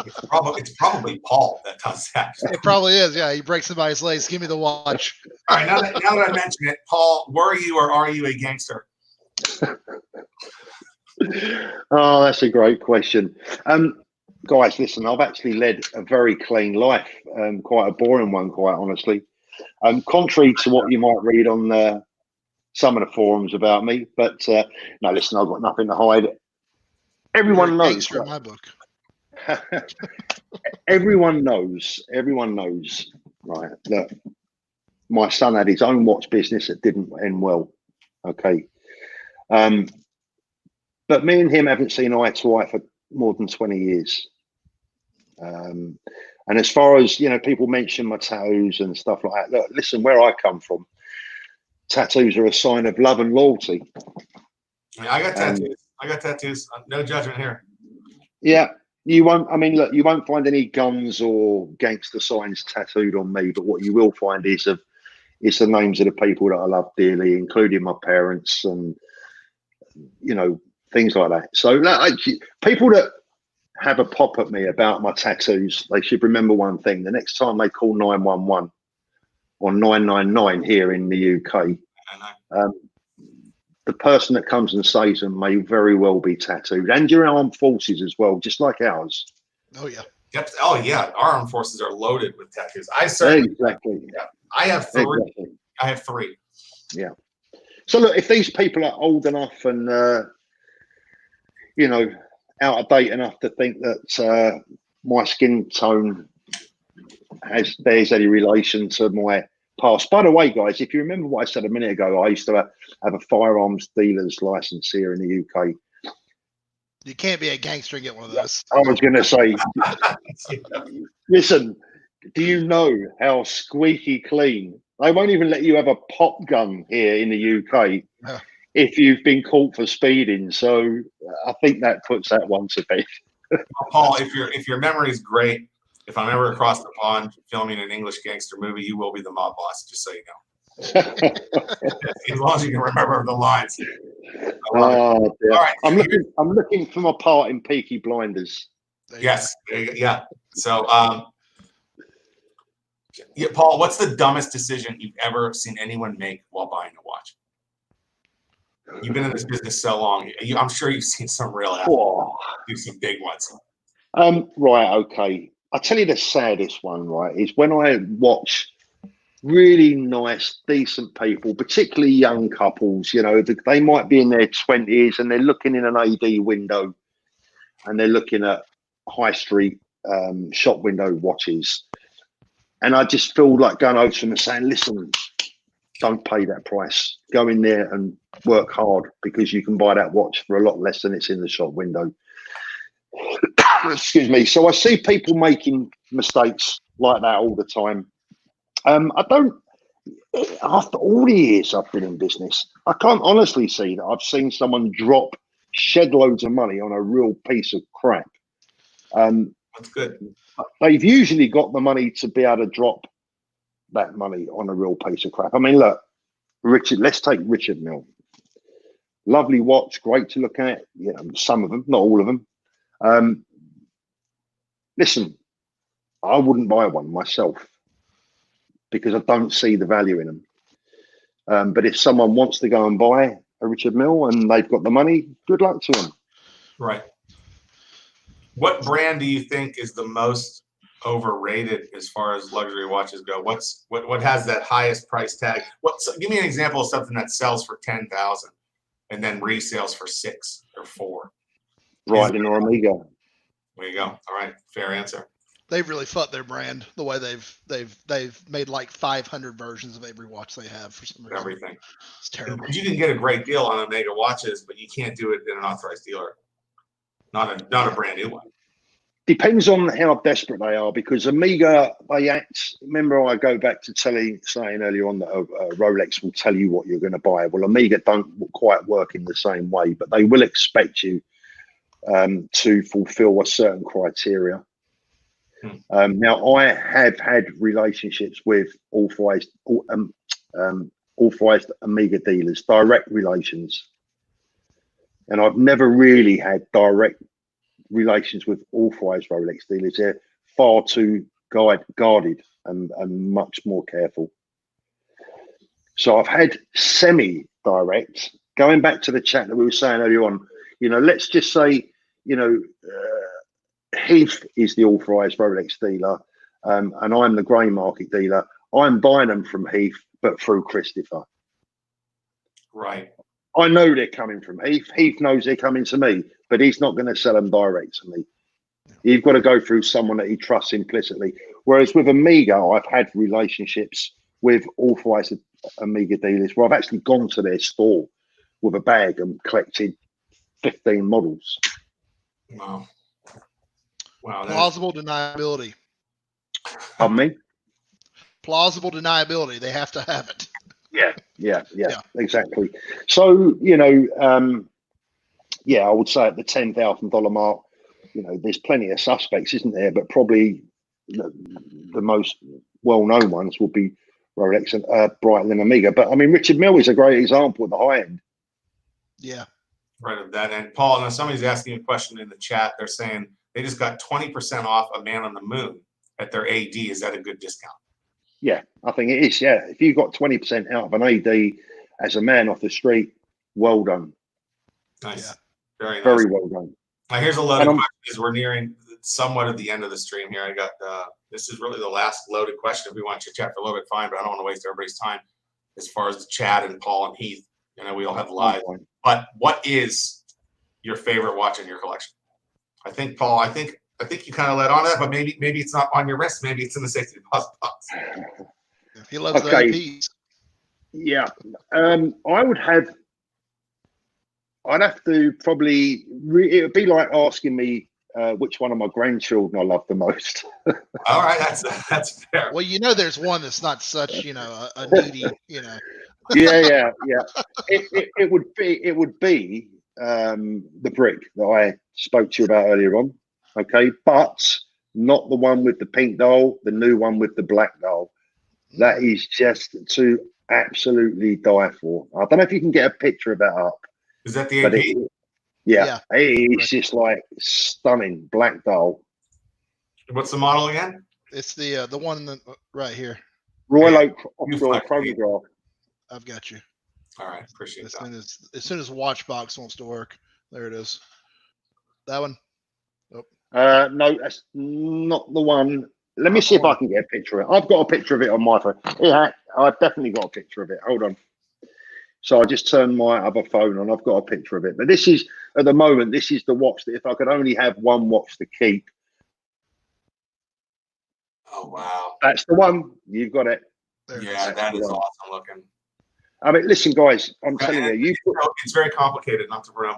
Speaker 1: It's probably Paul that does that.
Speaker 2: It probably is. Yeah, he breaks somebody's legs. Give me the watch.
Speaker 1: All right, now that I mention it, Paul, were you or are you a gangster?
Speaker 3: Oh, that's a great question. Guys, listen, I've actually led a very clean life, quite a boring one, quite honestly. Contrary to what you might read on some of the forums about me, but no, listen, I've got nothing to hide. Everyone knows.
Speaker 2: In my book.
Speaker 3: Everyone knows, right? Look, my son had his own watch business that didn't end well. Okay. But me and him haven't seen eye to eye for more than 20 years. And as far as, people mention my tattoos and stuff like that, look, listen, where I come from, tattoos are a sign of love and loyalty.
Speaker 1: I got tattoos. I got tattoos. No judgment here.
Speaker 3: Yeah. You won't find any guns or gangster signs tattooed on me, but what you will find is of it's the names of the people that I love dearly, including my parents and, you know, things like that. So people that have a pop at me about my tattoos, they should remember one thing. The next time they call 911 or 999 here in the UK, the person that comes and saves them may very well be tattooed, and your armed forces as well, just like ours.
Speaker 2: Oh yeah.
Speaker 1: Yep. Oh yeah. Our armed forces are loaded with tattoos. I certainly.
Speaker 3: Exactly.
Speaker 1: Yeah. I have 3.
Speaker 3: Exactly.
Speaker 1: I have 3.
Speaker 3: Yeah. So look, if these people are old enough and you know, out of date enough to think that my skin tone bears any relation to my past. By the way, guys, if you remember what I said a minute ago, I used to have a firearms dealer's license here in the UK.
Speaker 2: You can't be a gangster and get one of those.
Speaker 3: I was going to say, listen, do you know how squeaky clean? They won't even let you have a pop gun here in the UK if you've been caught for speeding. So I think that puts that one to bed.
Speaker 1: Paul, if your memory is great, if I'm ever across the pond filming an English gangster movie, you will be the mob boss, just so you know. As long as you can remember the lines.
Speaker 3: Oh, dear.
Speaker 1: All right.
Speaker 3: I'm looking for my part in Peaky Blinders.
Speaker 1: Yes. Yeah. So, yeah, Paul, what's the dumbest decision you've ever seen anyone make while buying a watch? You've been in this business so long. I'm sure you've seen some real some big ones.
Speaker 3: Right. Okay. I'll tell you the saddest one, right, is when I watch really nice, decent people, particularly young couples, you know, they might be in their 20s and they're looking in an AD window and they're looking at high street shop window watches. And I just feel like going over to them and saying, listen, don't pay that price. Go in there and work hard, because you can buy that watch for a lot less than it's in the shop window. Excuse me. So I see people making mistakes like that all the time. After all the years I've been in business, I can't honestly see that I've seen someone shed loads of money on a real piece of crap.
Speaker 1: That's good.
Speaker 3: They've usually got the money to be able to drop that money on a real piece of crap. I mean, look, let's take Richard Mille. Lovely watch, great to look at. You know, some of them, not all of them. Listen, I wouldn't buy one myself because I don't see the value in them. But if someone wants to go and buy a Richard Mille and they've got the money, good luck to them.
Speaker 1: Right. What brand do you think is the most overrated as far as luxury watches go? What has that highest price tag? Give me an example of something that sells for $10,000 and then resales for $6,000 or $4,000.
Speaker 3: Breitling or Omega.
Speaker 1: There you go. All right, fair answer.
Speaker 2: They've really fucked their brand the way they've made like 500 versions of every watch they have for some reason.
Speaker 1: Everything.
Speaker 2: It's terrible.
Speaker 1: You can get a great deal on Omega watches, but you can't do it in an authorized dealer. Not a brand new one.
Speaker 3: Depends on how desperate they are, because Omega, they act. Remember, I go back to saying earlier on that Rolex will tell you what you're going to buy. Well, Omega don't quite work in the same way, but they will expect you to fulfill a certain criteria. Now, I have had relationships with authorized Omega dealers, direct relations, and I've never really had direct relations with authorized Rolex dealers. They're far too guarded and much more careful. So I've had semi-direct. Going back to the chat that we were saying earlier on, you know, let's just say, you know, Heath is the authorized Rolex dealer, and I'm the grey market dealer. I'm buying them from Heath, but through Christopher.
Speaker 1: Right.
Speaker 3: I know they're coming from Heath. Heath knows they're coming to me, but he's not going to sell them direct to me. You've got to go through someone that he trusts implicitly. Whereas with Omega, I've had relationships with authorized Omega dealers where I've actually gone to their store with a bag and collected 15 models.
Speaker 1: Wow.
Speaker 2: Plausible deniability.
Speaker 3: Pardon me?
Speaker 2: Plausible deniability. They have to have it.
Speaker 3: Yeah, exactly. So, you know, I would say at the $10,000 mark, you know, there's plenty of suspects, isn't there? But probably the most well-known ones will be Rolex Breitling and Omega. But I mean, Richard Mille is a great example at the high end.
Speaker 2: Yeah.
Speaker 1: Right of that. And Paul, now somebody's asking a question in the chat. They're saying they just got 20% off a Man on the Moon at their AD. Is that a good discount?
Speaker 3: Yeah, I think it is. Yeah, if you got 20% out of an AD as a man off the street, well done.
Speaker 1: Nice.
Speaker 2: Yeah.
Speaker 1: Very nice.
Speaker 3: Very well done.
Speaker 1: Now here's a loaded question as we're nearing somewhat of the end of the stream here. I got this is really the last loaded question. If we want to chat for a little bit, fine, but I don't want to waste everybody's time as far as the chat and Paul and Heath. You know, we all have live. But what is your favorite watch in your collection? I think, Paul, I think you kind of led on to that, but maybe it's not on your wrist. Maybe it's in the safety deposit box.
Speaker 2: He loves the APs.
Speaker 3: Yeah. I'd have to probably, it would be like asking me which one of my grandchildren I love the most.
Speaker 1: All right, that's fair.
Speaker 2: Well, you know, there's one that's not such, you know, a needy, you know.
Speaker 3: Yeah. It would be the brick that I spoke to you about earlier on. Okay, but not the one with the pink dial, the new one with the black dial. That is just to absolutely die for. I don't know if you can get a picture of that up.
Speaker 1: Is that the AP?
Speaker 3: It's just like stunning black dial.
Speaker 1: What's the model again?
Speaker 2: It's the one right here.
Speaker 3: Royal Oak offshore chronograph.
Speaker 2: I've got you.
Speaker 1: All right, appreciate that.
Speaker 2: As soon as Watchbox wants to work, there it is. That one.
Speaker 3: No, that's not the one. Let me see if I can get a picture of it. I've got a picture of it on my phone. Yeah, I've definitely got a picture of it. Hold on. So I just turned my other phone on. I've got a picture of it. But this is, at the moment, this is the watch that if I could only have one watch to keep.
Speaker 1: Oh, wow.
Speaker 3: That's the one. You've got it.
Speaker 1: Yeah, that is awesome looking.
Speaker 3: I mean, listen, guys, I'm telling you,
Speaker 1: it's very complicated. Not to promote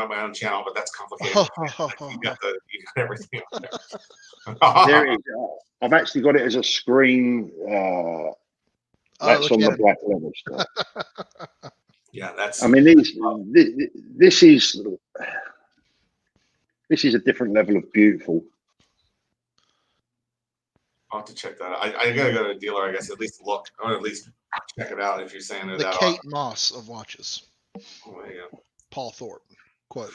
Speaker 1: my own channel, but that's complicated. you got everything on there.
Speaker 3: There it is. I've actually got it as a screen. That's on the black leather stuff.
Speaker 1: Yeah, that's.
Speaker 3: I mean, this is a different level of beautiful.
Speaker 1: I'll have to check that out. I gotta go to a dealer, I guess, at least look. I want to at least check it out if you're saying they're
Speaker 2: the
Speaker 1: that
Speaker 2: Kate Moss of watches.
Speaker 1: Oh, there you go.
Speaker 2: Paul Thorpe quote.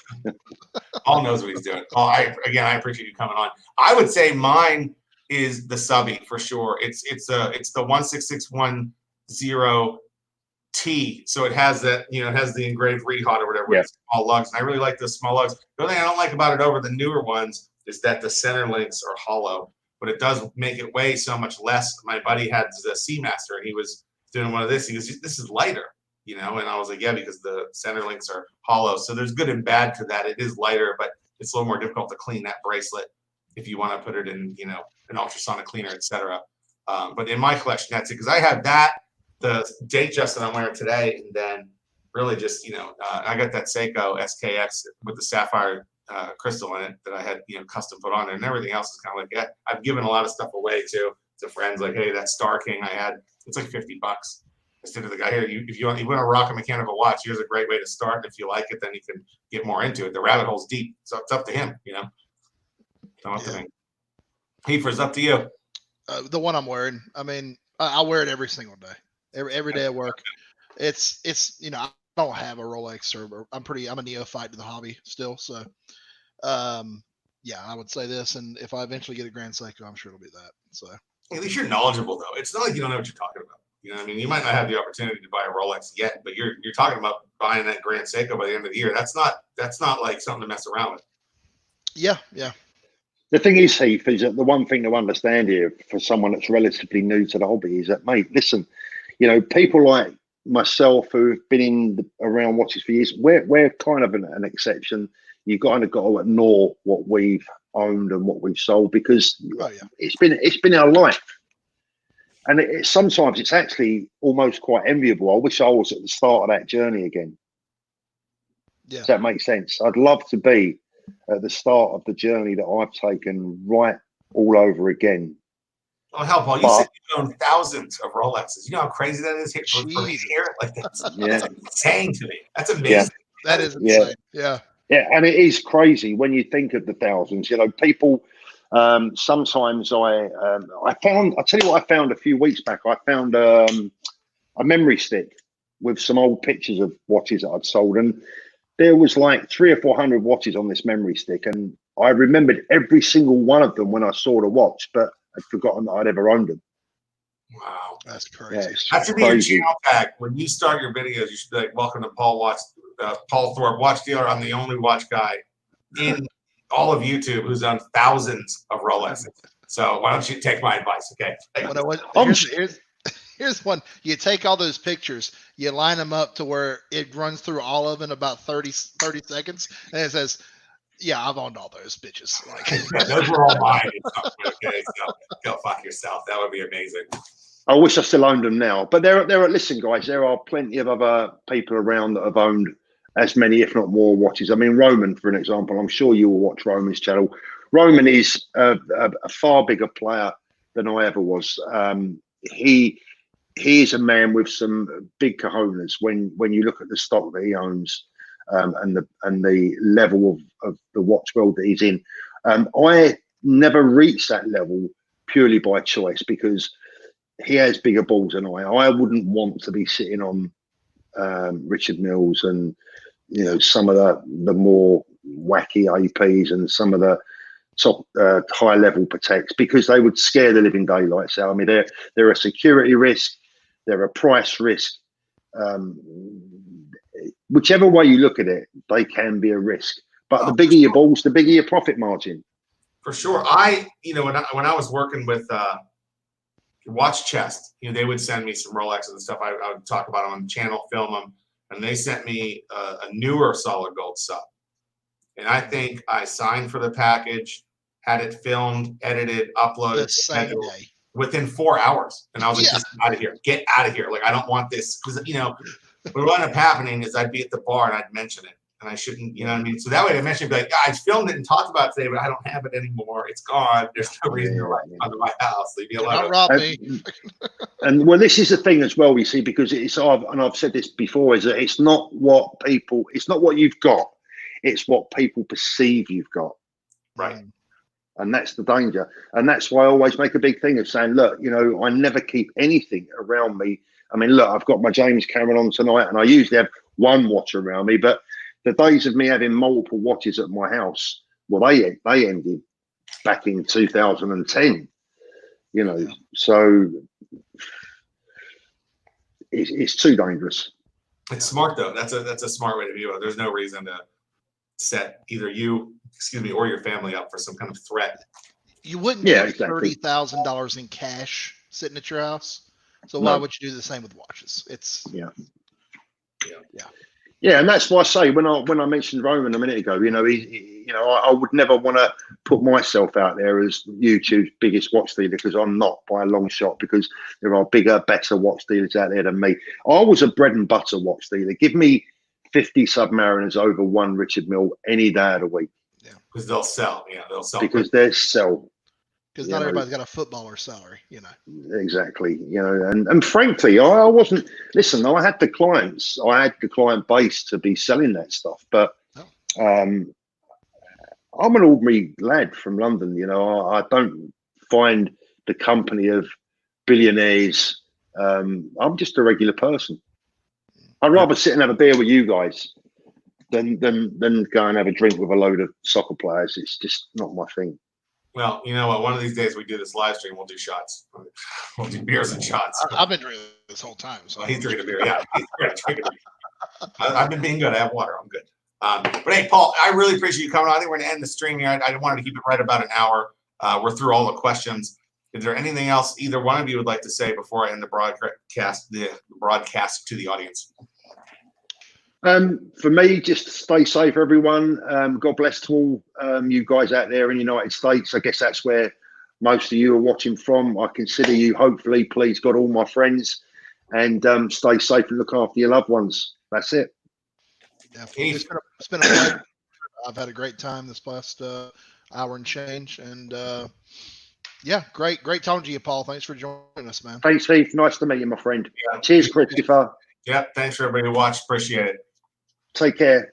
Speaker 1: Paul knows what he's doing. Paul, I appreciate you coming on. I would say mine is the subby for sure. It's the 16610 T. So it has that, it has the engraved Rehot or whatever.
Speaker 3: Yeah.
Speaker 1: With small lugs. And I really like the small lugs. The only thing I don't like about it over the newer ones is that the center links are hollow, but it does make it weigh so much less. My buddy had the Seamaster and he was doing one of this. He goes, this is lighter, and I was like, yeah, because the center links are hollow. So there's good and bad to that. It is lighter, but it's a little more difficult to clean that bracelet if you want to put it in, an ultrasonic cleaner, etc. But in my collection, that's it. Because I have that, the Datejust that I'm wearing today, and then really just, I got that Seiko SKX with the sapphire crystal in it that I had, custom put on there, and everything else is kind of like, yeah, I've given a lot of stuff away to friends. Like, hey, that Star King I had, it's like $50. Instead of the guy here, if you want to rock a mechanical watch, here's a great way to start. If you like it, then you can get more into it. The rabbit hole's deep, so it's up to him, It's up to me. Heath, it's up to you.
Speaker 2: The one I'm wearing, I mean, I wear it every single day, every day at work. It's I don't have a Rolex or I'm a neophyte to the hobby still, so I would say this, and if I eventually get a Grand Seiko, I'm sure it'll be that. So
Speaker 1: at least you're knowledgeable, though. It's not like you don't know what you're talking about. You know what I mean? You might not have the opportunity to buy a Rolex yet, but you're talking about buying that Grand Seiko by the end of the year. That's not like something to mess around with.
Speaker 2: Yeah.
Speaker 3: The thing is, Heath, is that the one thing to understand here for someone that's relatively new to the hobby is that, mate, listen, people like myself who've been around watches for years, we're kind of an exception. You've kind of got to ignore what we've owned and what we've sold because it's been our life. And sometimes it's actually almost quite enviable. I wish I was at the start of that journey again.
Speaker 2: Yeah.
Speaker 3: Does that make sense? I'd love to be at the start of the journey that I've taken right all over again.
Speaker 1: Oh, hell, Paul, you said you own thousands of Rolexes. You know how crazy that is here for me here? Like, that's insane to me. That's amazing.
Speaker 2: Yeah. That is insane. Yeah.
Speaker 3: Yeah, and it is crazy when you think of the thousands. People Sometimes I found, I'll tell you what I found a few weeks back. I found a memory stick with some old pictures of watches that I'd sold, and there was like 300 or 400 watches on this memory stick, and I remembered every single one of them when I saw the watch, but I'd forgotten that I'd ever owned them.
Speaker 1: Wow,
Speaker 2: that's crazy.
Speaker 1: That should be your channel tag when you start your videos. You should be like, "Welcome to Paul Thorpe Watch Dealer. I'm the only watch guy in all of YouTube who's done thousands of Rolexes. So why don't you take my advice, okay?"
Speaker 2: Here's one. You take all those pictures, you line them up to where it runs through all of them in about 30 seconds, and it says, "Yeah, I've owned all those bitches." Like
Speaker 1: those were all mine. Okay, so go fuck yourself. That would be amazing.
Speaker 3: I wish I still owned them now, but there are. Listen, guys, there are plenty of other people around that have owned as many, if not more, watches. I mean, Roman, for an example. I'm sure you will watch Roman's channel. Roman is a far bigger player than I ever was. He is a man with some big cojones when you look at the stock that he owns, and the level of the watch world that he's in. I never reached that level purely by choice, because he has bigger balls than I. I wouldn't want to be sitting on Richard Mills and some of the more wacky APs and some of the top high level protects, because they would scare the living daylights out. I mean, they're a security risk. They're a price risk. Whichever way you look at it, they can be a risk. But the bigger your balls, the bigger your profit margin.
Speaker 1: For sure. When I was working with Watch Chest, they would send me some Rolexes and stuff. I would talk about them on the channel, film them, and they sent me a newer solid gold sub. And I think I signed for the package, had it filmed, edited, uploaded,
Speaker 2: the same day.
Speaker 1: Within 4 hours. And I was like, just out of here. Get out of here. Like, I don't want this. Because, what would end up happening is I'd be at the bar and I'd mention it. And I shouldn't, you know what I mean? So that way I mentioned, be like, I filmed it and talked about it today, but I don't have it anymore. It's gone. There's no reason to write under my house. Leave me alone.
Speaker 2: Don't rob me.
Speaker 3: And well, this is the thing as well, you see, because I've said this before, is that it's not what you've got. It's what people perceive you've got.
Speaker 1: Right.
Speaker 3: And that's the danger. And that's why I always make a big thing of saying, look, I never keep anything around me. I mean, look, I've got my James Cameron on tonight, and I usually have one watch around me, but the days of me having multiple watches at my house, well, they ended back in 2010, so it's too dangerous.
Speaker 1: It's smart though. That's a smart way to view it. There's no reason to set either you, or your family up for some kind of threat.
Speaker 2: You wouldn't get $30,000 in cash sitting at your house, so why would you do the same with watches? It's
Speaker 3: Yeah, and that's why I say when I mentioned Roman a minute ago, I would never want to put myself out there as YouTube's biggest watch dealer, because I'm not by a long shot, because there are bigger, better watch dealers out there than me. I was a bread and butter watch dealer. Give me 50 Submariners over one Richard Mille any day of the week.
Speaker 1: Yeah, because they'll sell. Yeah, they'll sell.
Speaker 3: Because they sell.
Speaker 2: Because not everybody's got a footballer salary,
Speaker 3: Exactly, and frankly, I wasn't. Listen, I had the clients, I had the client base to be selling that stuff, but I'm an ordinary lad from London. I don't find the company of billionaires. I'm just a regular person. I'd rather sit and have a beer with you guys than go and have a drink with a load of soccer players. It's just not my thing.
Speaker 1: Well, you know what? One of these days we do this live stream. We'll do shots. We'll do beers and shots.
Speaker 2: I've been drinking this whole time. So
Speaker 1: he's drinking a beer. Yeah, he's drinking a beer. I've been being good. I have water. I'm good. But hey, Paul, I really appreciate you coming on. I think we're going to end the stream here. I wanted to keep it right about an hour. We're through all the questions. Is there anything else either one of you would like to say before I end the broadcast to the audience?
Speaker 3: For me, just stay safe, everyone. God bless to all you guys out there in the United States. I guess that's where most of you are watching from. I consider you, hopefully, please God, all my friends, and stay safe and look after your loved ones. That's it.
Speaker 2: Yeah, it's been a pleasure. I've had a great time this past hour and change, and great talking to you, Paul. Thanks for joining us, man.
Speaker 3: Thanks, Heath. Nice to meet you, my friend. Cheers, Christopher.
Speaker 1: Yeah, thanks for everybody who watched. Appreciate it.
Speaker 3: Take care.